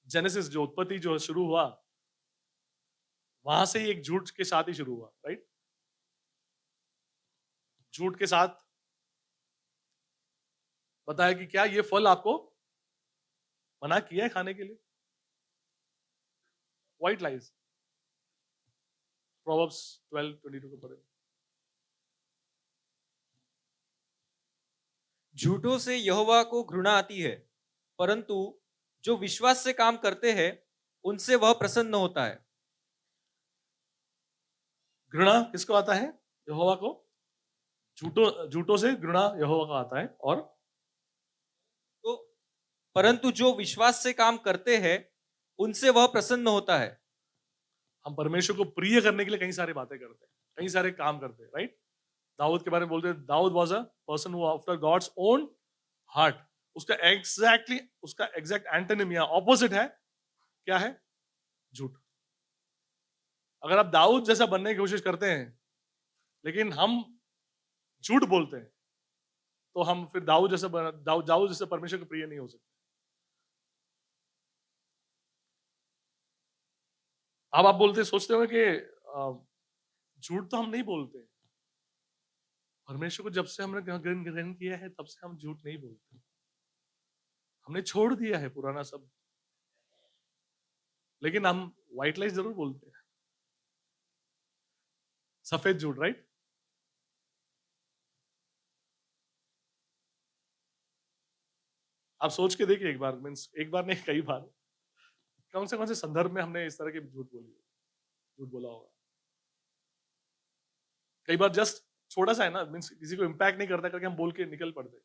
जेनेसिस जो उत्पत्ति जो शुरू हुआ, वहां से ही एक झूठ के साथ ही शुरू हुआ, राइट? झूठ के साथ बताया कि क्या ये फल आपको मना किया है खाने के लिए? White lies. प्रोवर्ब्स 12:22 को पढ़े। झूठों से यहोवा को घृणा आती है, परंतु जो विश्वास से काम करते हैं उनसे वह प्रसन्न होता है। घृणा किसको आता है? यहोवा को। झूठों से घृणा यहोवा का आता है, और तो परंतु जो विश्वास से काम करते हैं उनसे वह प्रसन्न होता है। हम परमेश्वर को प्रिय करने के लिए कई सारी बातें करते हैं, कई सारे काम करते हैं, राइट? दाऊद के बारे में बोलते हैं, दाऊद was a person who after God's own heart. उसका एग्जैक्ट एंटोनिम या ऑपोजिट है, क्या है? झूठ। अगर आप दाऊद जैसा बनने की कोशिश करते हैं लेकिन हम झूठ बोलते हैं, तो हम फिर दाऊद जैसे परमेश्वर के प्रिय नहीं हो सकते। अब आप बोलते सोचते हो कि झूठ तो हम नहीं बोलते, परमेश्वर को जब से हमने ग्रहण किया है तब से हम झूठ नहीं बोलते, हमने छोड़ दिया है पुराना सब, लेकिन हम व्हाइट लाइज जरूर बोलते हैं, सफेद झूठ, राइट? आप सोच के देखिए एक बार, मीन्स एक बार नहीं कई बार, कौन से संदर्भ में हमने इस तरह के झूठ बोला होगा। कई बार जस्ट छोटा सा है ना, मीन्स किसी को इम्पैक्ट नहीं करता करके हम बोल के निकल पड़ते।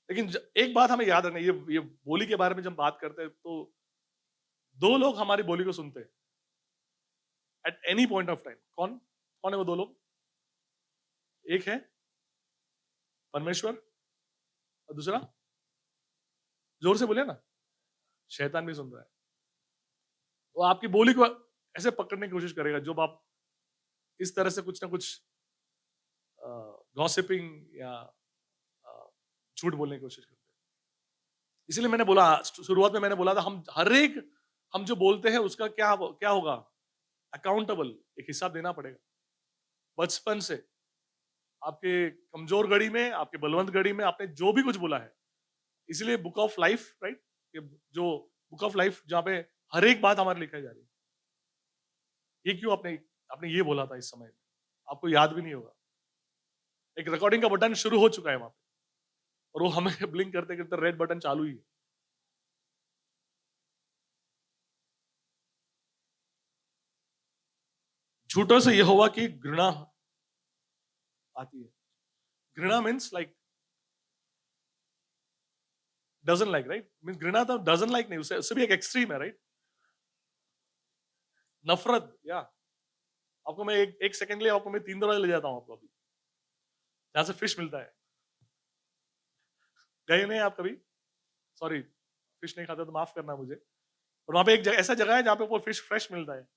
लेकिन एक बात हमें याद रखना, ये बोली के बारे में जब बात करते हैं तो दो लोग हमारी बोली को सुनते हैं at any point of time. कौन कौन है वो दो लोग? एक है परमेश्वर, और दूसरा, जोर से बोले ना, शैतान भी सुन रहा है। वो आपकी बोली को ऐसे पकड़ने की कोशिश करेगा जब आप इस तरह से कुछ ना कुछ गॉसिपिंग या झूठ बोलने की कोशिश करते हैं। इसलिए मैंने बोला, शुरुआत में मैंने बोला था, हम जो बोलते हैं उसका क्या होगा? अकाउंटेबल, एक हिसाब देना पड़ेगा। बचपन से आपके कमजोर घड़ी में, आपके बलवंत घड़ी में आपने जो भी कुछ बोला है, इसलिए बुक ऑफ लाइफ, राइट? जो बुक ऑफ लाइफ जहां पे हर एक बात हमारी लिखाई जा रही है, ये क्यों आपने आपने ये बोला था इस समय में, आपको याद भी नहीं होगा। एक रिकॉर्डिंग का बटन शुरू हो चुका है वहां पे, और वो हमें ब्लिंक करते करते रेड बटन चालू ही है। झूठों से यहोवा की घृणा आती है। घृणा means like dozen like, right? Means घृणा तो डजन लाइक नहीं, उससे भी एक एक्सट्रीम है, राइट? नफरत, या आपको मैं एक सेकंड के लिए आपको मैं 3 दरवाजे ले जाता हूं, आपको अभी जहां से फिश मिलता है। गए नहीं आप कभी? सॉरी, फिश नहीं खाते तो माफ करना मुझे। और वहां पे ऐसा जगह है जहां पे वो फिश फ्रेश मिलता है,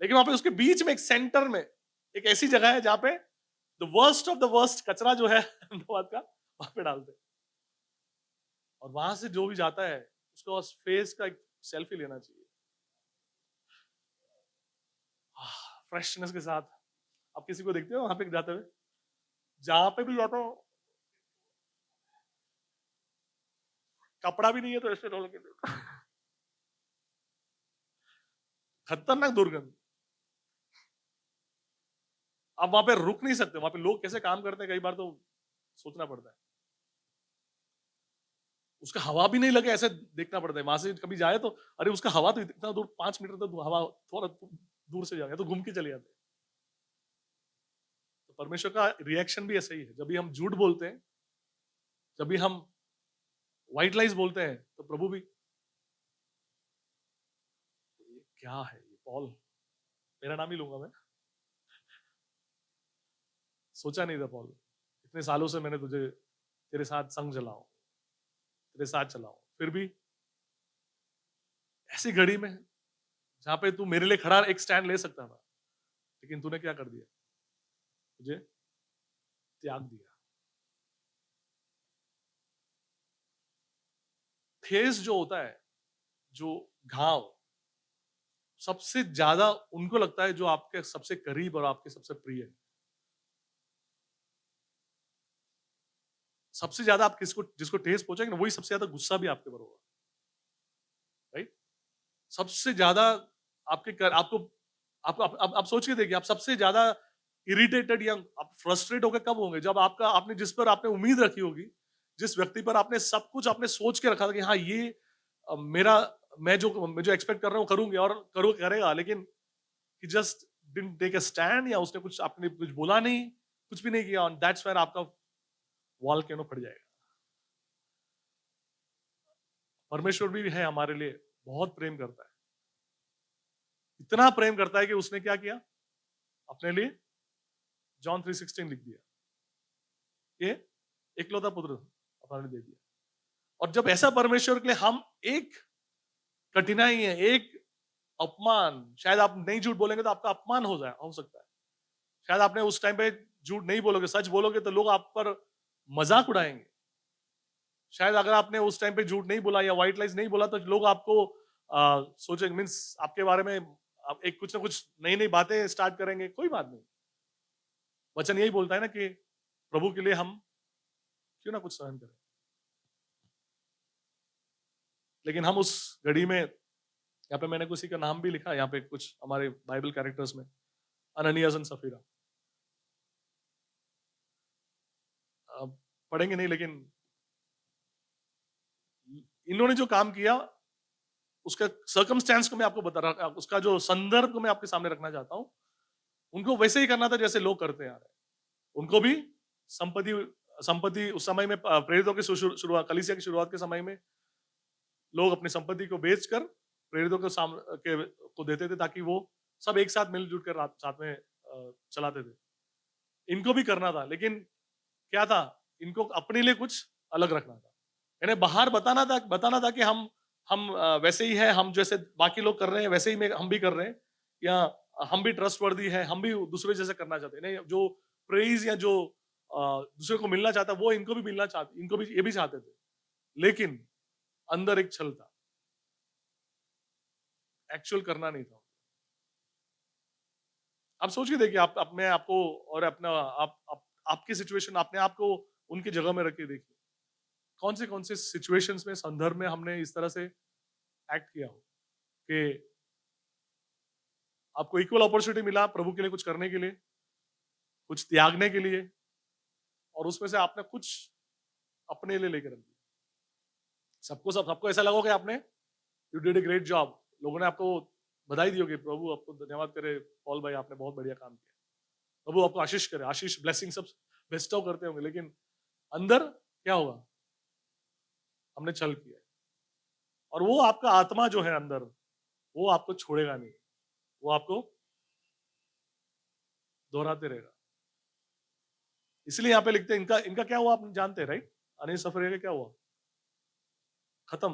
लेकिन वहां पे उसके बीच में एक सेंटर में एक ऐसी जगह है जहां पे the worst of the worst कचरा जो है अहमदाबाद का, वहां पे डालते हैं। और वहां से जो भी जाता है उसको फेस का एक सेल्फी लेना चाहिए फ्रेशनेस के साथ। आप किसी को देखते हो वहां पे जाते हुए, जहां पे भी जाता हो कपड़ा भी नहीं है तो ऐसे रोल के देखो। खतरनाक दुर्गंध। आप वहां पे रुक नहीं सकते, वहां पे लोग कैसे काम करते हैं कई बार तो सोचना पड़ता है। उसका हवा भी नहीं लगे ऐसे देखना पड़ता है। वहां से कभी जाए तो अरे उसका हवा तो इतना दूर 5 मीटर तक हवा थोड़ा दूर से जाए तो घूम के चले जाते हैं। तो परमेश्वर का रिएक्शन भी ऐसा ही है। जब भी हम झूठ बोलते हैं, जब भी हम व्हाइट लाइज बोलते हैं तो प्रभु भी ये क्या है, ये पॉल, मेरा नाम ही लूंगा मैं, सोचा नहीं था पॉल, इतने सालों से मैंने तुझे तेरे साथ संग चलाऊं, तेरे साथ चलाऊं, फिर भी ऐसी घड़ी में जहां पे तू मेरे लिए खड़ा एक स्टैंड ले सकता था, लेकिन तूने क्या कर दिया, मुझे त्याग दिया। ठेस जो होता है, जो घाव सबसे ज्यादा उनको लगता है जो आपके सबसे करीब और आपके सबसे प्रिय है। सबसे ज्यादा आप किसको जिसको ठेस पहुंचेंगे ना वही सबसे ज्यादा गुस्सा भी आपके ऊपर होगा, राइट। सबसे ज्यादा आपके आपको आप सोच के देखिए, आप सबसे ज्यादा इरिटेटेड या आप फ्रस्ट्रेट होकर कब होंगे, जब आपका आपने जिस पर आपने उम्मीद रखी होगी, जिस व्यक्ति पर आपने सब कुछ आपने सोच के रखा था कि हाँ ये मेरा मैं जो एक्सपेक्ट कर रहा हूँ करूंगी और करेगा, लेकिन he just didn't take a stand या उसने कुछ आपने कुछ बोला नहीं, कुछ भी नहीं किया, और दैट्स वेयर आपका वॉल कैनो फट जाएगा। परमेश्वर भी है हमारे लिए, बहुत प्रेम करता है, इतना प्रेम करता है कि उसने क्या किया, अपने लिए जॉन 3:16 लिख दिया, ये इकलौता पुत्र अपने लिए दे दिया। और जब ऐसा परमेश्वर के लिए हम एक कठिनाई है, एक अपमान, शायद आप नहीं झूठ बोलेंगे तो आपका अपमान हो सकता है, शायद आपने उस टाइम पे झूठ नहीं बोलोगे, सच बोलोगे तो लोग आप पर मजाक उड़ाएंगे, शायद अगर आपने उस टाइम पे झूठ नहीं बोला या व्हाइट लाइज नहीं बोला तो लोग आपको सोचेंगे, मीन्स आपके बारे में आप एक कुछ ना कुछ नई नई बातें स्टार्ट करेंगे, कोई बात नहीं। वचन यही बोलता है ना कि प्रभु के लिए हम क्यों ना कुछ सहन करें, लेकिन हम उस घड़ी में, यहाँ पे मैंने किसी का नाम भी लिखा, यहाँ पे कुछ हमारे बाइबल कैरेक्टर्स में अननियास एंड सफीरा, पढ़ेंगे नहीं, लेकिन इन्होंने जो काम किया उसका सर्कमस्टेंस को मैं आपको बता रहा, उसका जो संदर्भ को मैं आपके सामने रखना चाहता हूं। उनको वैसे ही करना था जैसे लोग करते आ रहे हैं। उनको भी संपत्ति संपत्ति उस समय में प्रेरितों की शुरुआत, कलीसिया की शुरुआत के समय में लोग अपनी संपत्ति को बेचकर प्रेरितों को देते थे ताकि वो सब एक साथ मिलजुल कर साथ में चलाते थे। इनको भी करना था, लेकिन क्या था, इनको अपने लिए कुछ अलग रखना था, इन्हें बाहर बताना था कि हम वैसे ही है, हम जैसे बाकी लोग कर रहे हैं वैसे ही हम भी कर रहे हैं, या हम भी ट्रस्टवर्दी है, हम भी दूसरे जैसे करना चाहते हैं। नहीं, जो प्रेज या जो दूसरे को मिलना चाहता वो इनको भी मिलना चाहते, इनको भी ये भी चाहते थे, लेकिन अंदर एक छल था, एक्चुअल करना नहीं था। आप सोच के देखिए, आप मैं आपको और अपना आपकी सिचुएशन, अपने आप को उनकी जगह में रख के देखिए, कौन से सिचुएशंस में, संदर्भ में हमने इस तरह से एक्ट किया हो कि आपको इक्वल अपॉर्चुनिटी मिला प्रभु के लिए कुछ करने के लिए, कुछ त्यागने के लिए, और उसमें से आपने कुछ अपने लिए लेकर रख दिया। सबको ऐसा लगा कि आपने you did a great job, लोगों ने आपको बधाई दी होगी, प्रभु आपको धन्यवाद करे पॉल भाई, आपने बहुत बढ़िया काम किया, प्रभु आपको आशीष करे, आशीष ब्लेसिंग सब बेस्टो करते होंगे, लेकिन अंदर क्या होगा, हमने छल किया। और वो आपका आत्मा जो है अंदर, वो आपको छोड़ेगा नहीं, वो आपको दोहराते रहेगा। इसलिए यहाँ पे लिखते हैं, इनका इनका क्या हुआ आप जानते हैं, राइट। अनिल सफरे का क्या हुआ, खत्म,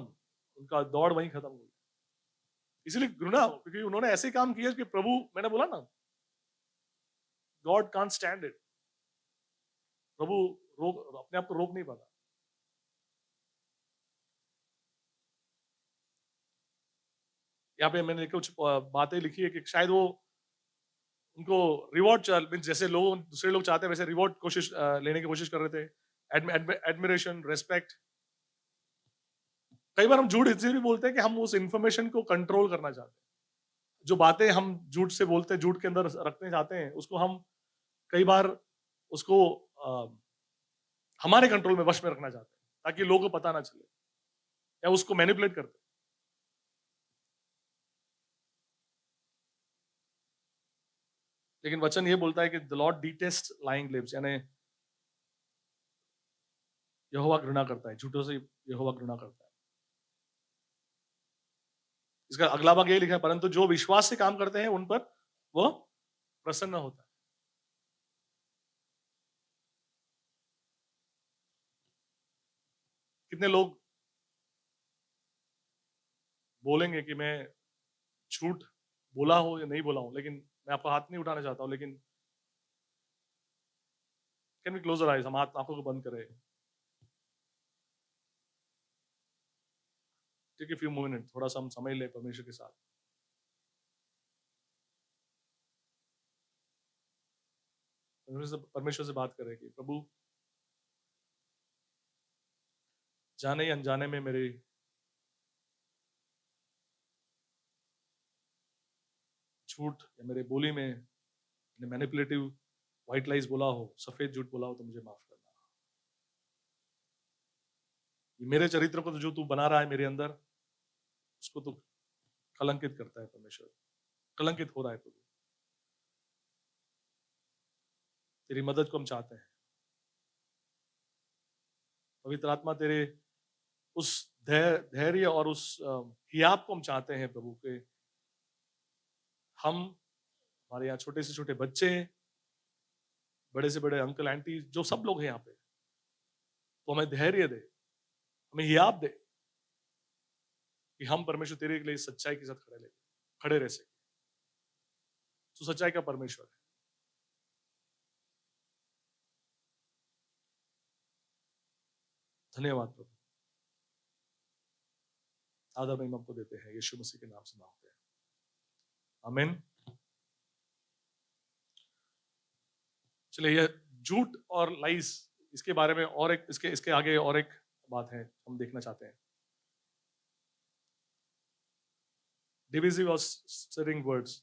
उनका दौड़ वहीं खत्म हुई। इसलिए घृणा, क्योंकि उन्होंने ऐसे काम किया कि प्रभु, मैंने बोला ना, गॉड कांट स्टैंड इट, प्रभु रोक अपने आप को रोक नहीं पाता। यहाँ पे मैंने कुछ बातें लिखी है कि शायद वो उनको रिवॉर्ड मीन्स जैसे लोग दूसरे लोग चाहते हैं वैसे रिवॉर्ड कोशिश लेने की कोशिश कर रहे थे, एडमिरेशन, रेस्पेक्ट। कई बार हम झूठ इसलिए भी बोलते हैं कि हम उस इंफॉर्मेशन को कंट्रोल करना चाहते हैं। जो बातें हम झूठ से बोलते हैं, झूठ के अंदर रखने चाहते हैं, उसको हम कई बार उसको हमारे कंट्रोल में, वश में रखना चाहते हैं ताकि लोगों को पता ना चले या उसको मैनिपुलेट करते हैं। लेकिन वचन ये बोलता है कि the Lord detest lying lips, यानी यहोवा घृणा करता है, झूठों से यहोवा घृणा करता है। इसका अगला भाग ये लिखा है, परंतु जो विश्वास से काम करते हैं उन पर वो प्रसन्न होता है। कितने लोग बोलेंगे कि मैं झूठ बोला हो या नहीं बोला हूं, लेकिन मैं आपका हाथ नहीं उठाना चाहता हूं, लेकिन can we close our eyes, हम आंखों को बंद करें, टेक ए फ्यू मिनट, थोड़ा सा हम समय ले परमेश्वर के साथ। परमेश्वर से बात करें कि प्रभु, जाने या अनजाने में मेरे झूठ या मेरे बोली में मैनिपुलेटिव व्हाइट लाइज बोला हो, सफेद झूठ बोला हो, तो मुझे माफ करना। ये मेरे चरित्र को तो जो तू बना रहा है मेरे अंदर, उसको तो कलंकित करता है परमेश्वर, कलंकित हो रहा है प्रभु। तेरी मदद को हम चाहते हैं। पवित्र आत्मा, तेरे उस धैर्य और उस हियाब को हम चाहते हैं प्रभु के हम, हमारे यहाँ छोटे से छोटे बच्चे, बड़े से बड़े अंकल आंटी, जो सब लोग हैं यहाँ पे, तो हमें धैर्य दे, हमें हियाब दे कि हम परमेश्वर तेरे के लिए सच्चाई के साथ खड़े रह सके। तो सच्चाई का परमेश्वर है। धन्यवाद प्रभु, आदर महिमा आपको देते हैं, यीशु मसीह के नाम से मांगते हैं, आमीन। चलिए, ये झूठ और लाइस, इसके बारे में और एक, इसके आगे और एक बात है हम देखना चाहते हैं। डिविजिव और स्टिरिंग वर्ड्स,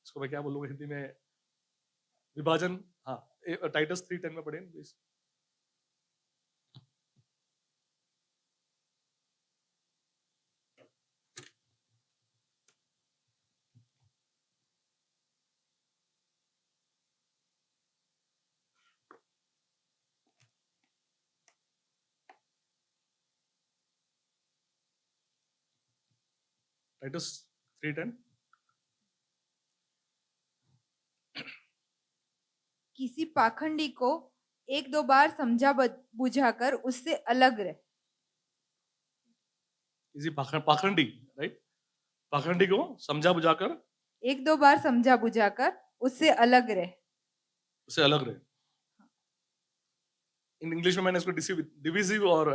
इसको मैं क्या बोलूंगा हिंदी में, विभाजन। हाँ, टाइटस 3:10 में पढ़ें प्लीज। टाइटस 3:10। किसी पाखंडी को एक दो बार समझा बुझाकर उससे अलग रहे। किसी पाखंडी, राइट, पाखंडी को समझा बुझाकर एक दो बार समझा बुझाकर उससे अलग रहे, उससे अलग रहे। इन इंग्लिश में मैंने इसको डिविजिव और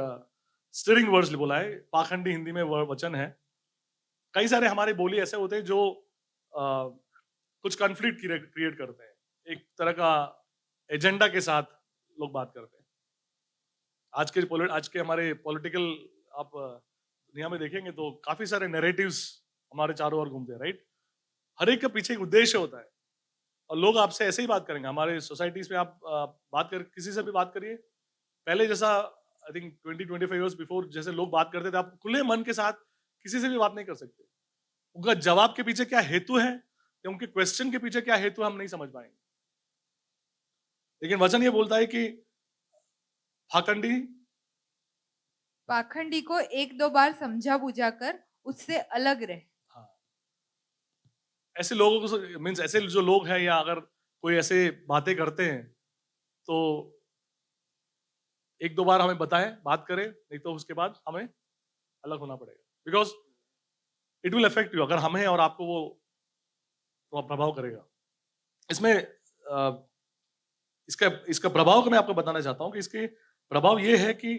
स्टिरिंग वर्ड्स बोला है। पाखंडी हिंदी में वचन है। कई सारे हमारे बोली ऐसे होते हैं जो कुछ कॉन्फ्लिक्ट क्रिएट करते हैं, एक तरह का एजेंडा के साथ लोग बात करते हैं। आज के हमारे पॉलिटिकल, आप दुनिया में देखेंगे तो काफी सारे नैरेटिव्स हमारे चारों ओर घूमते हैं, राइट। हर एक के पीछे एक उद्देश्य होता है और लोग आपसे ऐसे ही बात करेंगे। हमारे सोसाइटीज में आप किसी से भी बात करिए, पहले जैसा आई थिंक 20-25 इयर्स बिफोर जैसे लोग बात करते थे, आप खुले मन के साथ किसी से भी बात नहीं कर सकते। उनका जवाब के पीछे क्या हेतु है या उनके क्वेश्चन के पीछे क्या हेतु है, हम नहीं समझ पाएंगे। लेकिन वचन ये बोलता है कि पाखंडी को एक दो बार समझा बुझाकर उससे अलग रहे। हाँ, ऐसे लोगों को मीन्स ऐसे जो लोग हैं, या अगर कोई ऐसे बातें करते हैं तो एक दो बार हमें बताएं, बात करें, नहीं तो उसके बाद हमें अलग होना पड़ेगा, because it will affect you. अगर हमें और आपको वो प्रभाव करेगा। इसमें इसका प्रभाव को मैं आपको बताना चाहता हूं कि इसके प्रभाव ये है कि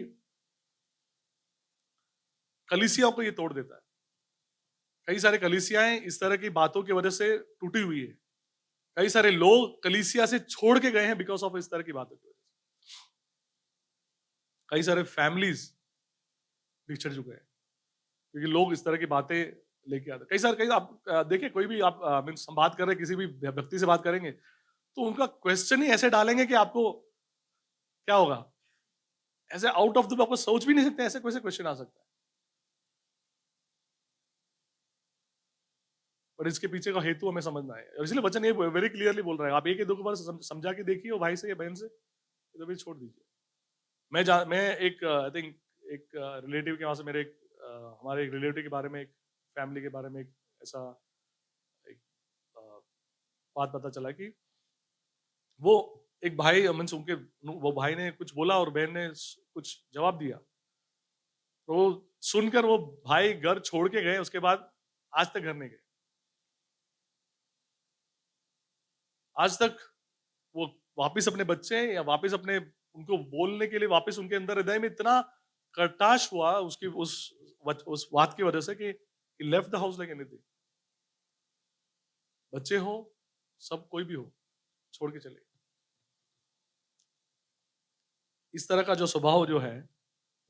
कलीसियाओं को ये तोड़ देता है। कई सारे कलीसियाएं इस तरह की बातों की वजह से टूटी हुई है। कई सारे लोग कलीसिया से छोड़ के गए हैं बिकॉज ऑफ इस तरह की बातों की वजह से। कई सारे फैमिलीज बिछड़ चुके हैं क्योंकि लोग इस तरह की बातें लेके आते हैं। कई आप देखिए, कोई भी आप मीन्स हम बात कर रहे हैं, किसी भी व्यक्ति से बात करेंगे तो उनका क्वेश्चन ही ऐसे डालेंगे कि आपको क्या होगा, ऐसे आउट ऑफ द ब्लू, आपको सोच भी नहीं सकते ऐसे कैसे क्वेश्चन आ सकता है। पर इसके पीछे का हेतु हमें समझना है, और इसलिए वचन ये वेरी क्लियरली बोल रहा है, आप एक ही दो बार समझा के देखिए वो भाई से या बहन से, तो भी छोड़ दीजिए। मैं एक आई थिंक एक रिलेटिव के वहां से मेरे हमारे एक रिलेटिव के बारे में, एक फैमिली के बारे में एक ऐसा एक अ, बात पता चला कि वो एक भाई मीन्स उनके वो भाई ने कुछ बोला और बहन ने कुछ जवाब दिया, तो सुनकर वो भाई घर छोड़ के गए, उसके बाद आज तक घर नहीं गए। आज तक वो वापस अपने बच्चे या वापस अपने उनको बोलने के लिए वापस उनके अंदर हृदय में इतना कटाश हुआ उसकी उस बात की वजह से कि left the house like anything. बच्चे हो, सब कोई भी हो, छोड़ के चले गए। इस तरह का जो स्वभाव जो है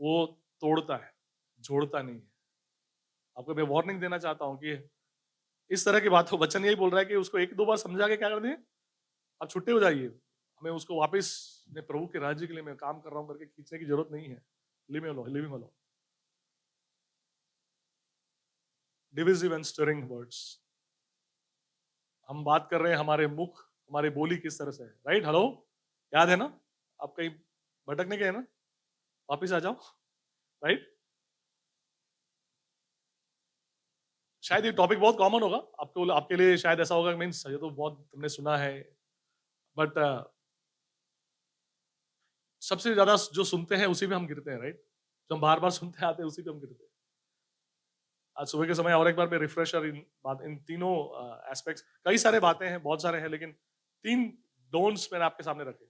वो तोड़ता है, जोड़ता नहीं है। आपको मैं वार्निंग देना चाहता हूं कि इस तरह की बात हो, वचन यही बोल रहा है कि उसको एक दो बार समझा के क्या कर दिए, आप छुट्टे हो जाइए। हमें उसको वापस मैं प्रभु के राज्य के लिए मैं काम कर रहा हूं करके खींचने की जरूरत नहीं है। Living alone. Divisive and stirring words. हम बात कर रहे हैं हमारे मुख, हमारी बोली किस तरह से है, राइट? हेलो, याद है ना? आप कहीं भटकने गए ना? वापिस आ जाओ, राइट? शायद ये टॉपिक बहुत कॉमन होगा आपको, आपके लिए शायद ऐसा होगा मीन्स ये तो बहुत तुमने सुना है, बट सबसे ज्यादा जो सुनते हैं उसी में हम गिरते हैं, राइट? जो हम बार बार सुनते आते हैं उसी पे हम गिरते हैं। आज सुबह के समय और एक बार मैं रिफ्रेशर इन तीनों एस्पेक्ट्स, कई सारे बातें हैं, बहुत सारे हैं, लेकिन 3 डोंट्स मैंने आपके सामने रखे।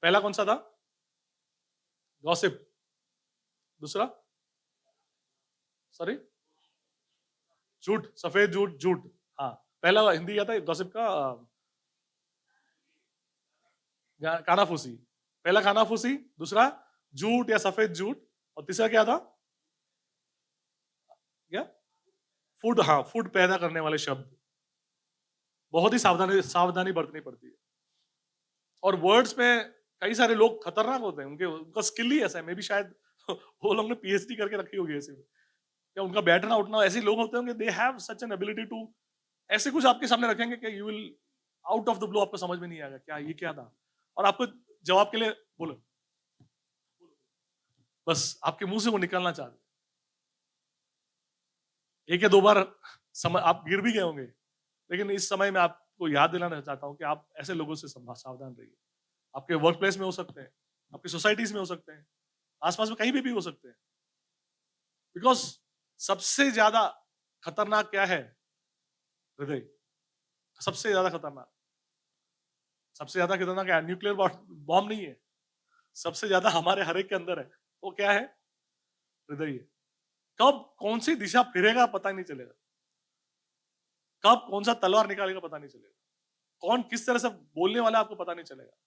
पहला कौन सा था? गॉसिप। दूसरा, सॉरी, झूठ, सफेद झूठ, झूठ। हाँ, पहला हिंदी क्या था गॉसिप का? कानाफूसी। पहला कानाफूसी, दूसरा झूठ या सफेद झूठ, और तीसरा क्या था? क्या? फूड। हाँ, फूड पैदा करने वाले शब्द। बहुत ही सावधानी सावधानी बरतनी पड़ती है। और वर्ड्स में कई सारे लोग खतरनाक होते हैं, उनके उनका स्किल ही ऐसा है, मे बी शायद वो लोग ने पीएचडी करके रखी होगी ऐसे में, या उनका बैठना उठना, ऐसे लोग होते होंगे, they have such an ability to ऐसे कुछ आपके सामने रखेंगे कि you will out of the blue, आपको समझ में नहीं आएगा क्या ये क्या था, और आपको जवाब के लिए बोलो, बस आपके मुंह से वो निकलना चाहते। एक या दो बार समय आप गिर भी गए होंगे, लेकिन इस समय मैं आपको याद दिलाना चाहता हूं कि आप ऐसे लोगों से सावधान रहिए। आपके वर्क प्लेस में हो सकते हैं, आपकी सोसाइटीज में हो सकते हैं, आसपास में कहीं भी हो सकते हैं। बिकॉज सबसे ज्यादा खतरनाक क्या है? हृदय। सबसे ज्यादा खतरनाक, सबसे ज्यादा खतरनाक है, न्यूक्लियर बॉम्ब नहीं है। सबसे ज्यादा हमारे हर एक के अंदर है, वो क्या है? हृदय है। कब कौन सी दिशा फिरेगा पता ही नहीं चलेगा, कब कौन सा तलवार निकालेगा पता नहीं चलेगा, कौन किस तरह से बोलने वाला आपको पता नहीं चलेगा।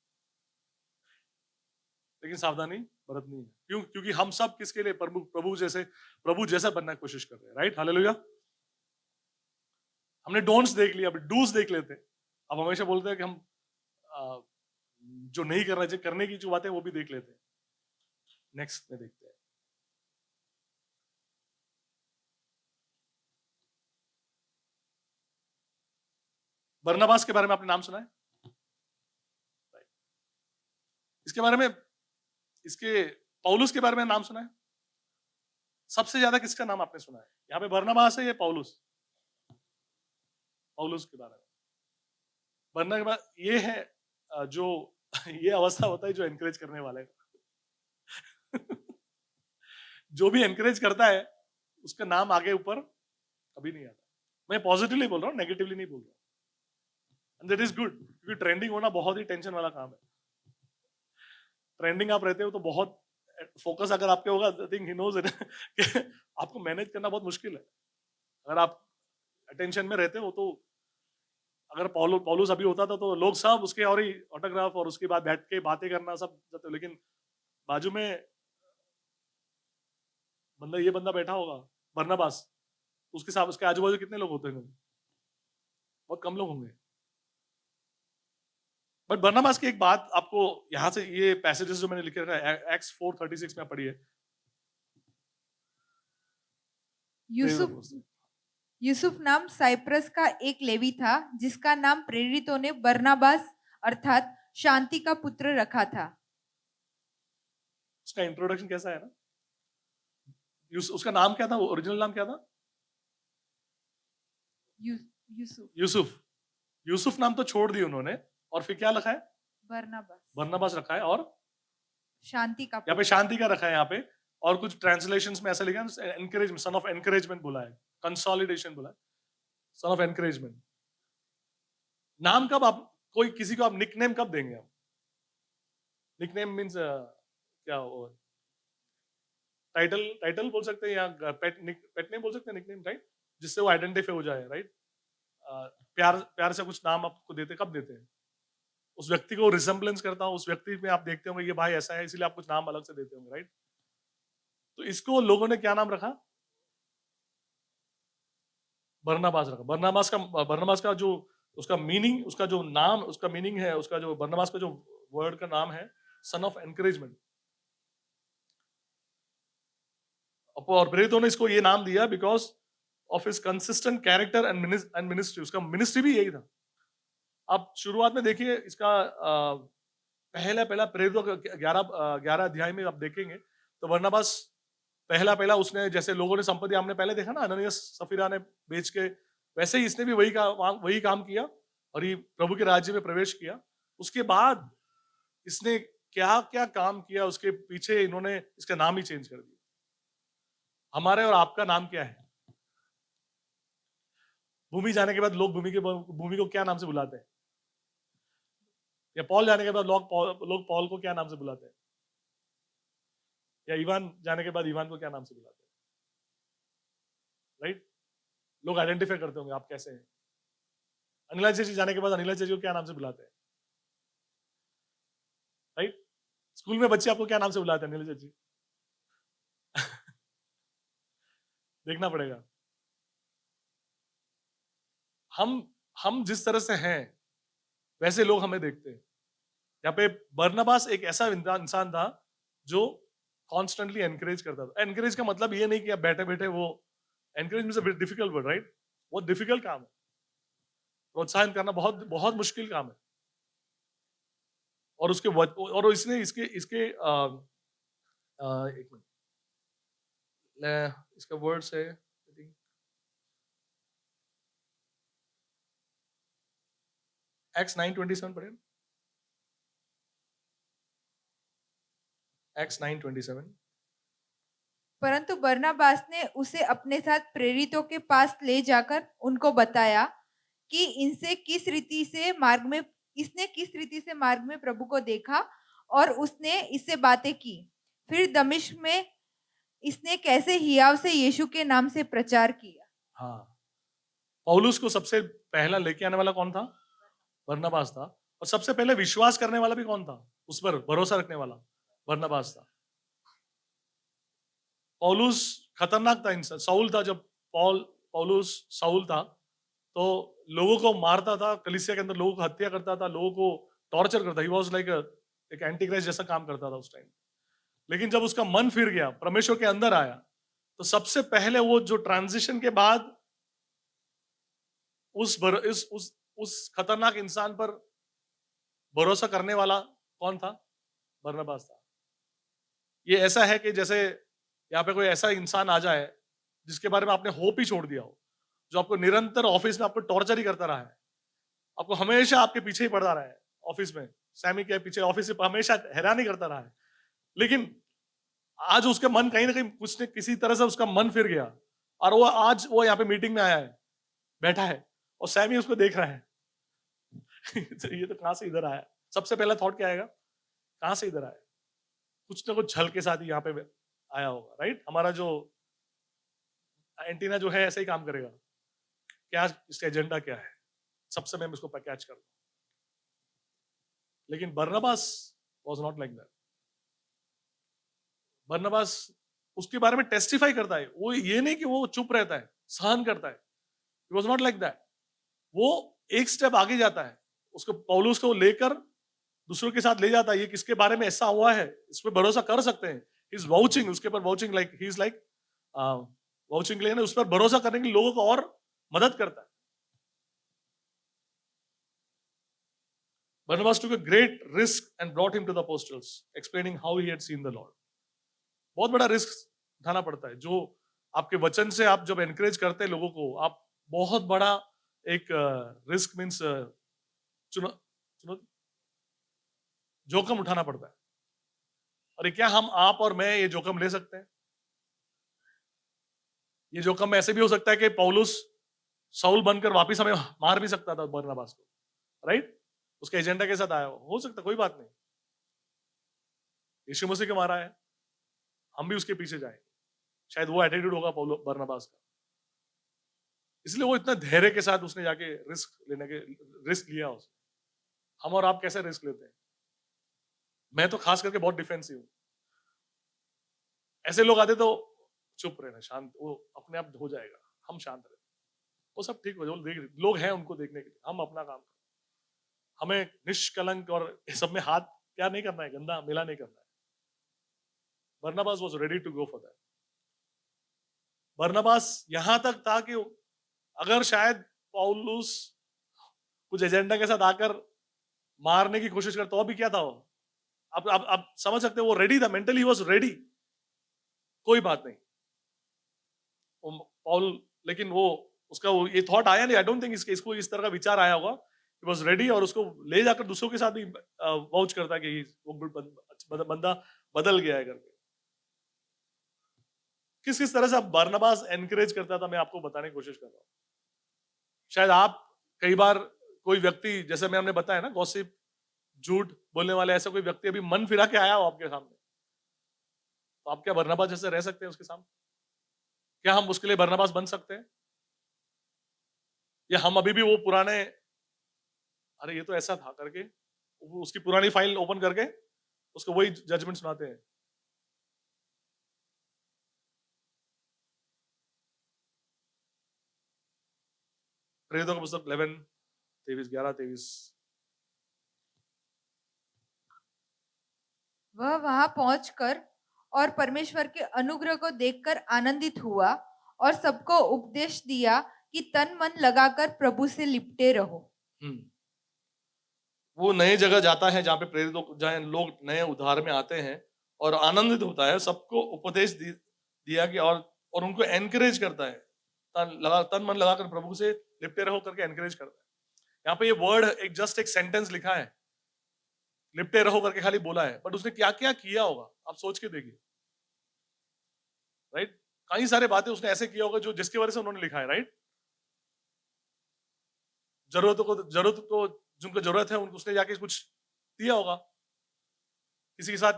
लेकिन सावधानी बरतनी है। क्यों? क्योंकि हम सब किसके लिए? प्रभु जैसा बनने की कोशिश कर रहे हैं, राइट? हालेलुया। हमने डोंट्स देख लिया, अब डूज देख लेते हैं। अब हमेशा बोलते हैं कि हम आ, जो नहीं करना चाहिए, करने की जो बातें वो भी देख लेते हैं। नेक्स्ट में देखते हैं। बरनबास के बारे में आपने नाम सुना है? इसके बारे में, इसके पौलुस के बारे में नाम सुना है? सबसे ज्यादा किसका नाम आपने सुना है? यहाँ पे बरनबास है, ये पौलुस। पौलुस के बारे में, बरनबास ये है जो ये अवस्था होता है जो एनकरेज करने वाले जो भी एनकरेज करता है उसका नाम आगे ऊपर कभी नहीं आता। मैं पॉजिटिवली बोल रहा हूँ, नेगेटिवली नहीं बोल रहा हूँ। एंड दैट इज गुड, क्योंकि ट्रेंडिंग होना बहुत ही टेंशन वाला काम है। ट्रेंडिंग आप रहते हो तो बहुत फोकस अगर आपके होगा, I think he knows it कि आपको मैनेज करना बहुत मुश्किल है। अगर आप अटेंशन में रहते हो तो अगर पौलुस अभी होता था तो लोग सब उसके और ही ऑटोग्राफ और उसके बाद बैठ के बातें करना सब जाते, लेकिन बाजू में बंदा ये बंदा बैठा होगा बरनबास, उसके साथ उसके आजू बाजू कितने लोग होते हैं? बहुत कम लोग होंगे। बट बरनबास की एक बात आपको यहां से ये पैसेजेस जो मैंने लिखे रखा है एक्स 4:36 में पढ़ी है। यूसुफ यूसुफ नाम साइप्रस का एक लेवी था जिसका नाम प्रेरितों ने बरनबास अर्थात शांति का पुत्र रखा था। उसका इंट्रोडक्शन कैसा है ना, उसका नाम क्या था, ओरिजिनल नाम क्या था? यूसुफ यूसुफ। यूसुफ नाम तो छोड़ दिया उन्होंने और फिर क्या रखा है? बरनबास बरनबास रखा है और शांति का यहाँ पे पुत्र। शांति का रखा है यहाँ पे, और कुछ ट्रांसलेशंस में ऐसा लिखा है एनकरेजमेंट, सन ऑफ एनकरेजमेंट बोला है, कंसोलिडेशन बोला है, सन ऑफ एनकरेजमेंट। नाम कब आप कोई किसी को आप निकनेम कब देंगे? आप निकनेम मींस क्या वो टाइटल टाइटल बोल सकते हैं या पेट नेम बोल सकते हैं, निकनेम राइट, जिससे वो आइडेंटिफाई हो जाए राइट। प्यार प्यार से कुछ नाम आपको देते कब देते हैं? उस व्यक्ति को रिसेम्बलेंस करता हूँ, उस व्यक्ति में आप देखते होंगे ये भाई ऐसा है इसलिए आप कुछ नाम अलग से देते होंगे राइट। तो इसको लोगों ने क्या नाम रखा? बरनबास रखा। बरनबास का जो उसका मीनिंग, उसका जो नाम, उसका मीनिंग है, उसका जो बरनबास का जो वर्ड का नाम है सन ऑफ एनकरेजमेंट। और प्रेरितों ने इसको ये नाम दिया because of his consistent character and ministry. उसका मिनिस्ट्री भी यही था। आप शुरुआत में देखिए इसका पहला प्रेरितों का 11 अध्याय में आप देखेंगे तो बरनबास पहला उसने, जैसे लोगों ने संपत्ति हमने पहले देखा ना अननियास सफीरा ने बेच के, वैसे ही इसने भी वही काम किया और ये प्रभु के राज्य में प्रवेश किया। उसके बाद इसने क्या क्या काम किया, उसके पीछे इन्होंने इसका नाम ही चेंज कर दिया। हमारे और आपका नाम क्या है? भूमि जाने के बाद लोग भूमि को क्या नाम से बुलाते हैं? या पॉल जाने के बाद लोग पॉल को क्या नाम से बुलाते हैं? या इवान जाने के बाद इवान को क्या नाम से बुलाते हैं? राइट, लोग आइडेंटिफाई करते होंगे आप कैसे हैं। अनिला चेची जाने के बाद अनिला चेची को क्या नाम से बुलाते हैं? राइट, स्कूल में बच्चे आपको क्या नाम से बुलाते हैं? अनिला चेची देखना पड़ेगा। हम जिस तरह से हैं वैसे लोग हमें देखते हैं। यहाँ पे बरनबास एक ऐसा इंसान था जो कॉन्स्टेंटली एनकरेज करता था। एनकरेज का मतलब ये नहीं कि आप बैठे बैठे वो, encourage means a difficult word right, बहुत डिफिकल्ट काम है। प्रोत्साहन करना बहुत बहुत मुश्किल काम है। और और इसने इसके इसके एक मिनट, इसका वर्ड्स है एक्स 9:27 पढ़े, एक्स 9:27। परंतु बरनबास ने उसे अपने साथ प्रेरितों के पास ले जाकर उनको बताया कि इसने किस रीति से मार्ग में प्रभु को देखा और उसने इससे बातें की। फिर दमिश्क में इसने कैसे हियाव से यीशु के नाम से प्रचार किया। हाँ, पौलुस को सबसे पहला लेके आने वाला कौन था? बरनबास था। और सबसे पहले विश्वास करने वाला भी कौन था? उस पर भरोसा रखने वाला बरनबास था। पौलुस खतरनाक था इंसान, साउल था। जब पौलुस साउल था तो लोगों को मारता था, कलीसिया के अंदर लोगों को हत्या करता था, लोगों को टॉर्चर करता। ही वाज लाइक एक एंटीक्राइस्ट जैसा काम करता था उस टाइम। लेकिन जब उसका मन फिर गया, परमेश्वर के अंदर आया, तो सबसे पहले वो जो ट्रांजिशन के बाद उस खतरनाक इंसान पर भरोसा करने वाला कौन था? बरनबास था। ये ऐसा है कि जैसे यहाँ पे कोई ऐसा इंसान आ जाए जिसके बारे में आपने होप ही छोड़ दिया हो, जो आपको निरंतर ऑफिस में आपको टॉर्चर ही करता रहा है, आपको हमेशा आपके पीछे ही पड़ता रहा है, ऑफिस में सैमी के पीछे ऑफिस से हमेशा हैरान ही करता रहा है। लेकिन आज उसके मन कहीं ना कहीं कुछ ने किसी तरह से उसका मन फिर गया और वो आज वो यहाँ पे मीटिंग में आया है, बैठा है और सैमी उसको देख रहा है ये तो कहां से इधर आया? सबसे पहला थॉट क्या आएगा? कहां से इधर आया? कुछ ना कुछ छल के साथ ही यहाँ पे आया होगा राइट। हमारा जो एंटीना जो है ऐसे ही काम करेगा, क्या इसका एजेंडा क्या है, सबसे मैं इसको कैच कर लूं। लेकिन बरनबास वाज नॉट लाइक दैट। बरनबास उसके बारे में टेस्टिफाई करता है, वो ये नहीं कि वो चुप रहता है, सहन करता है। It was not like that. वो एक स्टेप आगे जाता है, उसको पौलुस को लेकर दूसरों के साथ ले जाता है। ये किसके बारे में ऐसा हुआ है, इस पे भरोसा कर सकते हैं। इज वाउचिंग, उसके ऊपर vouching, like he is like vouching के लिए ना, उस पर भरोसा करने के लिए लोगों को और मदद करता है। Barnabas took a great risk and brought him to the apostles, explaining how he had seen the Lord. बहुत बड़ा रिस्क उठाना पड़ता है। जो आपके वचन से आप जब एनकरेज करते हैं लोगों को, आप बहुत बड़ा एक रिस्क मीन्स जोखम उठाना पड़ता है। और क्या हम, आप और मैं ये जोखम ले सकते हैं? ये जोखम ऐसे भी हो सकता है कि पौलुस साउल बनकर वापस हमें मार भी सकता था, बरनबास को, राइट? उसके एजेंडा के साथ आया हो सकता, कोई बात नहीं। यीशु मसीह को मारा है, हम भी उसके पीछे जाएंगे। शायद वो एटीट्यूड होगा बरनबास का, इसलिए वो इतना धैर्य के साथ उसने जाके रिस्क लिया उसने। हम और आप कैसे रिस्क लेते हैं? मैं तो खास करके बहुत डिफेंसिव हूं। ऐसे लोग आते तो चुप रहना, शांत, वो अपने आप हो जाएगा, हम शांत रहते, वो सब ठीक हो जाए। लोग हैं उनको देखने के लिए, हम अपना काम करें। हमें निष्कलंक और सब में हाथ क्या नहीं करना है, गंदा मिला नहीं करना है। Barnabas was ready to go for that. Barnabas यहां तक था कि अगर शायद पौलुस कुछ एजेंडा के साथ आकर मारने की कोशिश करता तो भी क्या था वो, आप समझ सकते हो, वो रेडी था, मेंटली वॉज रेडी। कोई बात नहीं, पॉल, लेकिन वो उसका वो ये थॉट आया नहीं। आई डोंट थिंक इसको इस तरह का विचार आया होगा। ही वाज रेडी, और उसको ले जाकर दूसरों के साथ भी वाउच करता है कि वो बंदा बदल गया है करके। किस किस तरह से बरनबास एनकरेज करता था, मैं आपको बताने की कोशिश कर रहा हूँ। शायद आप कई बार कोई व्यक्ति, जैसे मैं हमने बताया ना, गॉसिप, झूठ बोलने वाले, ऐसा कोई व्यक्ति अभी मन फिरा के आया हो आपके सामने, तो आप क्या बरनबास जैसे रह सकते हैं उसके सामने? क्या हम उसके लिए बरनबास बन सकते हैं? या हम अभी भी वो पुराने, अरे ये तो ऐसा था करके, उसकी पुरानी फाइल ओपन करके उसको वही जजमेंट सुनाते हैं? प्रेरितों का पुस्तक 11:23 वह वहां पहुंचकर और परमेश्वर के अनुग्रह को देखकर आनंदित हुआ और सबको उपदेश दिया कि तन मन लगाकर प्रभु से लिपटे रहो। वो नए जगह जाता है जहाँ पे प्रेरितों, जहाँ लोग नए उद्धार में आते हैं, और आनंदित होता है, सबको उपदेश दिया कि, और उनको एनकरेज करता है, तन मन लगाकर प्रभु से लिपटे रहो करके एनकरेज करता है। यहाँ पे ये वर्ड एक जस्ट एक सेंटेंस लिखा है, लिपटे रहो करके खाली बोला है, बट उसने क्या क्या किया होगा आप सोच के देखिए, राइट? कई सारे बातें उसने ऐसे किया होगा जो जिसकी वजह से उन्होंने लिखा है, राइट? जरूरत को जिनको जरूरत है उनको उसने जाके कुछ दिया होगा। किसी के साथ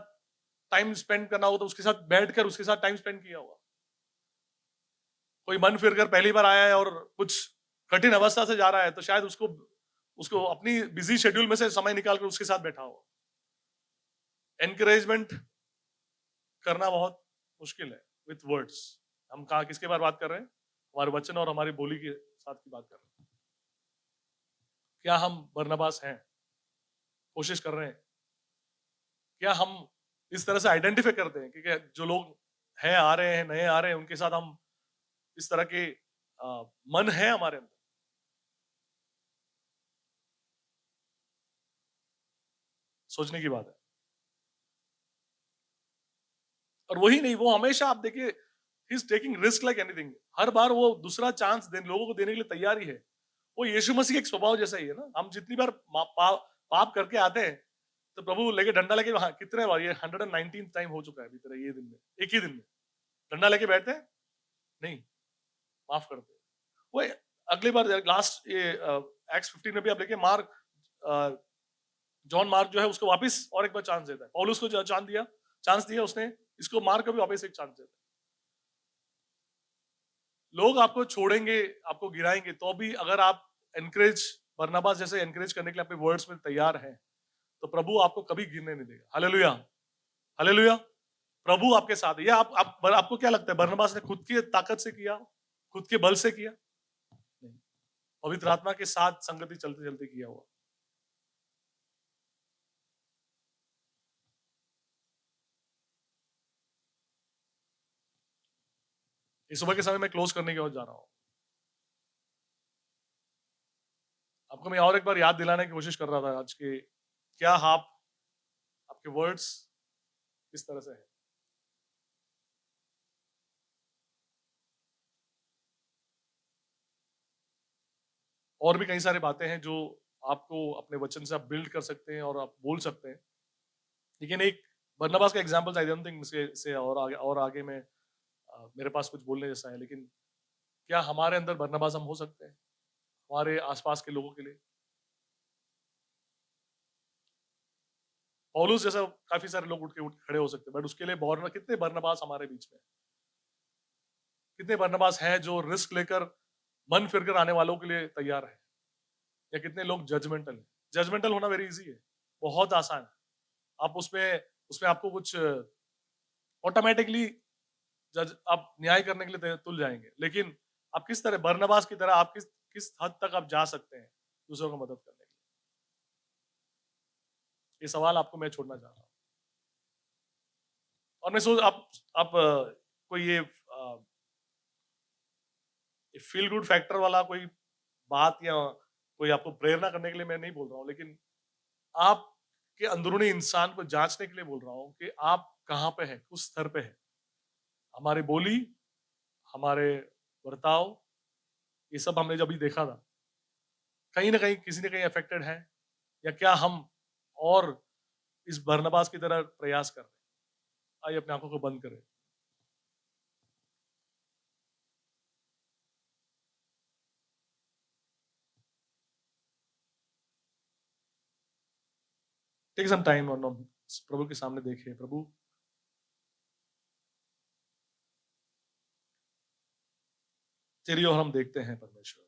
टाइम स्पेंड करना हो तो उसके साथ बैठकर उसके साथ टाइम स्पेंड किया होगा। कोई मन फिर कर पहली बार आया है और कुछ कठिन अवस्था से जा रहा है, तो शायद उसको उसको अपनी बिजी शेड्यूल में से समय निकालकर उसके साथ बैठा हो। एनकरेजमेंट करना बहुत मुश्किल है विथ वर्ड्स। हम कहा किसके बारे बात कर रहे हैं? हमारे वचन और हमारी बोली के साथ की बात कर रहे हैं। क्या हम बरनबास हैं? कोशिश कर रहे हैं? क्या हम इस तरह से आइडेंटिफाई करते हैं कि जो लोग हैं, आ रहे हैं, नए आ रहे हैं, उनके साथ हम इस तरह के मन है हमारे अंदर? सोचने की बात है। और वही नहीं, वो हमेशा आप देखिए, he is taking risk like anything. हर बार वो दूसरा चांस लोगों को देने के लिए तैयार ही है। वो यीशु मसीह के एक स्वभाव जैसा ही है ना। हम जितनी बार पाप करके आते हैं तो प्रभु लेके डंडा लेके, हाँ, कितने बार, ये 119 टाइम हो चुका है अभी तरह ये दिन में, एक ही दिन में डंडा लेके बैठते हैं, नहीं, माफ करते हैं। वो अगली बार लास्ट ये एक्स 15 में भी आप देखिए, मार्क, जॉन मार्क जो है उसको वापस और एक बार चांस देता है। पौलुस को जो चांस दिया, उसने इसको मार्क को भी वापस एक चांस देता है। लोग आपको छोड़ेंगे, आपको गिराएंगे, तो भी अगर आप एनकरेज, बरनबास जैसे एनकरेज करने के लिए अपने वर्ड्स में तैयार हैं, तो प्रभु आपको कभी गिरने नहीं देगा। Hallelujah, hallelujah. प्रभु आपके साथ है। या आपको क्या लगता है बरनबास ने खुद की ताकत से किया, खुद के बल से किया? नहीं, पवित्र आत्मा के साथ संगति चलते चलते किया हुआ। इस सुबह के समय मैं क्लोज करने की ओर जा रहा हूं। आपको मैं और एक बार याद दिलाने की कोशिश कर रहा था आज के, क्या आप, आपके वर्ड्स किस तरह से है? और भी कई सारी बातें हैं जो आपको अपने वचन से आप बिल्ड कर सकते हैं और आप बोल सकते हैं, लेकिन एक बरनबास का एग्जांपल आई डोंट थिंक से और आगे में मेरे पास कुछ बोलने जैसा है, लेकिन क्या हमारे अंदर बरनबास हम हो सकते हैं हमारे आसपास के लोगों के लिए? पौलुस जैसा काफी सारे लोग उठ खड़े हो सकते हैं, बट उसके लिए कितने बरनबास हमारे बीच में, कितने बरनबास हैं जो रिस्क लेकर मन फिरकर आने वालों के लिए तैयार है? या कितने लोग जजमेंटल हैं? जजमेंटल होना वेरी इजी है, बहुत आसान है। आप उसमें उसमें आपको कुछ ऑटोमेटिकली जज, आप न्याय करने के लिए तुल जाएंगे, लेकिन आप किस तरह बरनबास की तरह आप किस किस हद तक आप जा सकते हैं दूसरों को मदद करने के लिए? ये सवाल आपको मैं छोड़ना चाह रहा हूँ। और मैं सोच आप कोई ये फील गुड फैक्टर वाला कोई बात या कोई आपको प्रेरणा करने के लिए मैं नहीं बोल रहा हूँ, लेकिन आपके अंदरूनी इंसान को जांचने के लिए बोल रहा हूँ कि आप कहाँ पे हैं, उस स्तर पे है। हमारी बोली, हमारे बर्ताव, ये सब हमने जब भी देखा था, कहीं ना कहीं किसी न कहीं अफेक्टेड है, या क्या हम और इस बरनबास की तरह प्रयास कर रहे हैं? आइए अपने आंखों को बंद करें। टेक सम टाइम और प्रभु के सामने देखिए, प्रभु तेरी ओर हम देखते हैं परमेश्वर,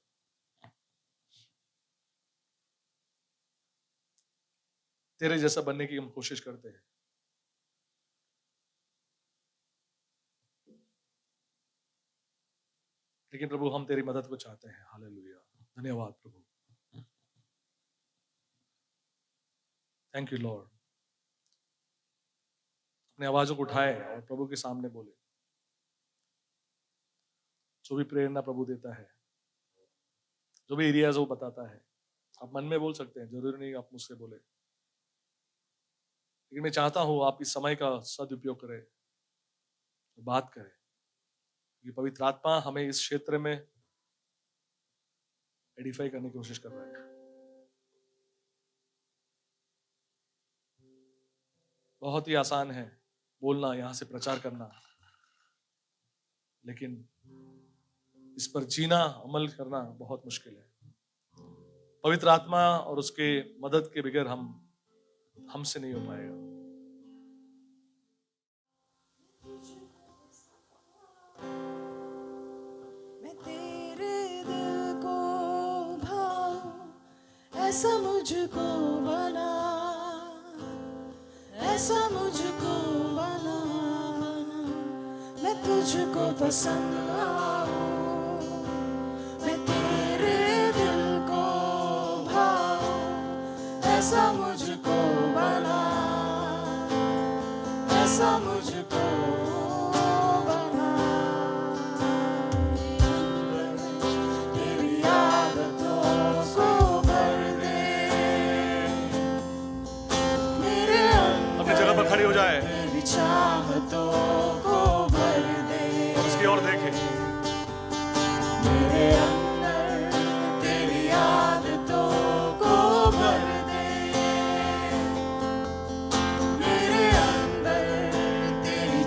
तेरे जैसा बनने की हम कोशिश करते हैं, लेकिन प्रभु हम तेरी मदद को चाहते हैं। हालेलुया, धन्यवाद प्रभु, थैंक यू लॉर्ड। अपने आवाजों को उठाए और प्रभु के सामने बोले। जो भी प्रेरणा प्रभु देता है, जो भी एरियाज वो बताता है, आप मन में बोल सकते हैं, जरूरी नहीं आप मुझसे बोले, लेकिन मैं चाहता हूं आप इस समय का सदुपयोग करें, बात करें, कि पवित्र आत्मा हमें इस क्षेत्र में एडिफाई करने की कोशिश कर रहा है। बहुत ही आसान है बोलना, यहां से प्रचार करना, लेकिन इस पर जीना, अमल करना बहुत मुश्किल है। पवित्र आत्मा और उसके मदद के बगैर हमसे नहीं हो पाएगा। मैं तेरे दिल को भाऊं, ऐसा मुझको बना, ऐसा मुझको बना, मैं तुझको पसंद आऊं। मैं तेरे दिल को भाऊं, ऐसा मुझको बना, ऐसा मुझको बना। तेरी आदतों को भर दे, मेरे अपनी जगह पर खड़ी हो जाए तेरी चाहतों को भर दे, और उसकी ओर देखे। मेरे अंदर तेरी आदतों को भर दे, मेरे अंदर तेरी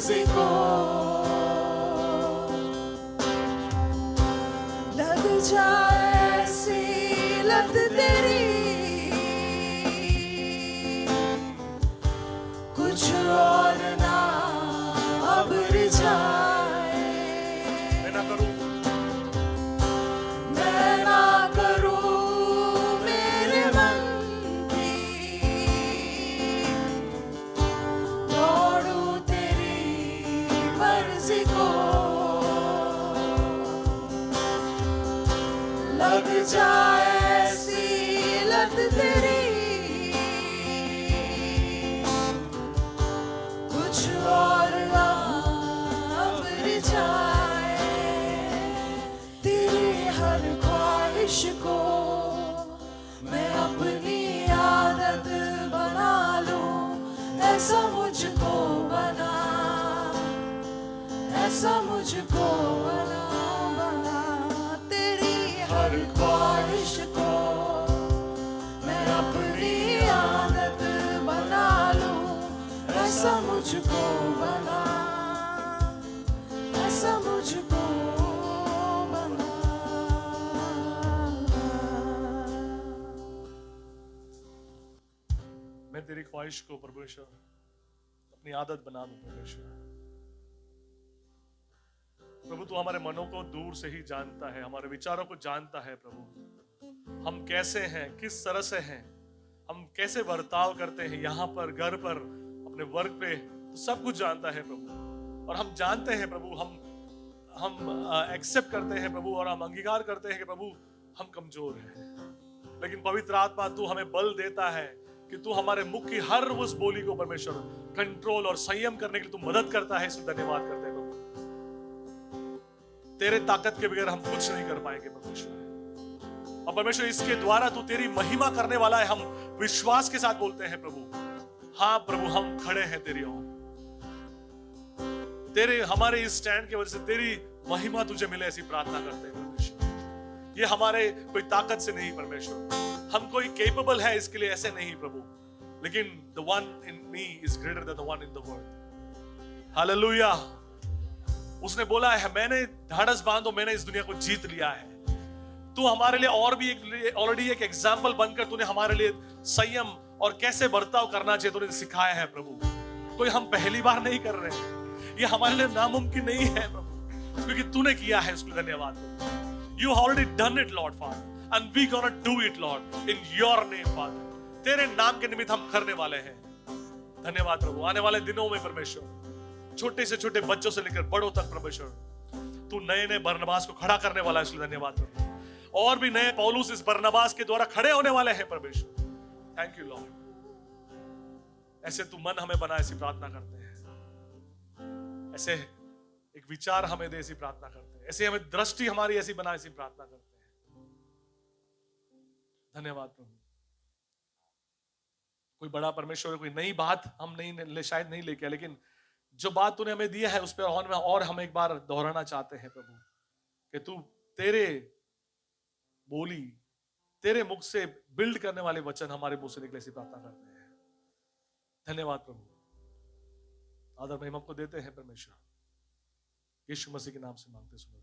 मर्जी को लग जाए ऐसी लत तेरी, कुछ और ना अब रिझाए। मैं ना करूं मैं ना करूं मेरे मन की, दौड़ूं तेरी मर्जी को लग जाए ऐसी लत तेरी, कुछ और ना अब रिझाए। तेरी हर ख्वाहिश को मैं अपनी आदत बना लूं, ऐसा मुझको बना, ऐसा मुझको बना, बना। तेरी हर ख्वाहिश को मैं अपनी आदत बना लूं, ऐसा मुझको बना, ऐसा मुझको बना। मैं तेरी ख्वाहिश को परमेश्वर अपनी आदत बना दूं परमेश्वर। प्रभु तू हमारे मनों को दूर से ही जानता है, हमारे विचारों को जानता है प्रभु। हम कैसे हैं, किस तरह से हैं, हम कैसे बर्ताव करते हैं यहाँ पर, घर पर, अपने वर्क पे, तो सब कुछ जानता है प्रभु। और हम जानते हैं प्रभु, हम एक्सेप्ट करते हैं प्रभु, और हम अंगीकार करते हैं कि प्रभु हम कमजोर हैं। लेकिन पवित्र आत्मा तू हमें बल देता है कि तू हमारे मुख की हर उस बोली को परमेश्वर कंट्रोल और संयम करने के लिए तू मदद करता है। इसलिए धन्यवाद करते हैं प्रभु। तेरे ताकत के बगैर हम कुछ नहीं कर पाएंगे परमेश्वर। और परमेश्वर इसके द्वारा तू तेरी महिमा करने वाला है। हम विश्वास के साथ बोलते हैं प्रभु, हाँ प्रभु हम खड़े हैं तेरी ओर। तेरे हमारे इस स्टैंड की वजह से तेरी महिमा तुझे मिले, ऐसी प्रार्थना करते हैं परमेश्वर। ये हमारे कोई ताकत से नहीं परमेश्वर, हम कोई केपेबल है इसके लिए ऐसे नहीं प्रभु, लेकिन the one in me is greater than the one in the world। Hallelujah. उसने बोला है मैंने ढाढ़स बांधो, मैंने इस दुनिया को जीत लिया है। तू हमारे लिए और भी ऑलरेडी एक एग्जाम्पल बनकर तूने हमारे लिए संयम और कैसे बर्ताव करना चाहिए तूने सिखाया है प्रभु। कोई हम पहली बार नहीं कर रहे हैं, ये हमारे लिए नामुमकिन नहीं है प्रभु, क्योंकि तूने किया है, उसके लिए धन्यवाद प्रभु। You already done it Lord Father, and we gonna do it Lord in your name Father। तेरे नाम के निमित्त हम करने वाले हैं। धन्यवाद प्रभु। आने वाले दिनों में परमेश्वर छोटे से छोटे बच्चों से लेकर बड़ों तक परमेश्वर तू नए नए बरनबास को खड़ा करने वाला है, इसलिए धन्यवाद प्रभु। और भी नए पौलुस इस बरनबास के द्वारा खड़े होने वाले हैं परमेश्वर। Thank you Lord. ऐसे तू मन हमें बना, ऐसी प्रार्थना करते हैं। ऐसे एक विचार हमें दे, ऐसी प्रार्थना करते हैं। ऐसे हमें दृष्टि हमारी ऐसी बना, ऐसी प्रार्थना करते हैं। धन्यवाद प्रभु। कोई बड़ा परमेश्वर, कोई नई बात हम नहीं शायद नहीं लेके, लेकिन जो बात तूने हमें दी है उस पर और हम एक बार दोहराना चाहते हैं प्रभु, कि तू तेरे बोली, तेरे मुख से बिल्ड करने वाले वचन हमारे मुंह से निकले, ऐसी प्रार्थना करते हैं। धन्यवाद प्रभु। आदर महिमा आपको देते हैं परमेश्वर, यीशु मसीह के नाम से मांगते सुनो।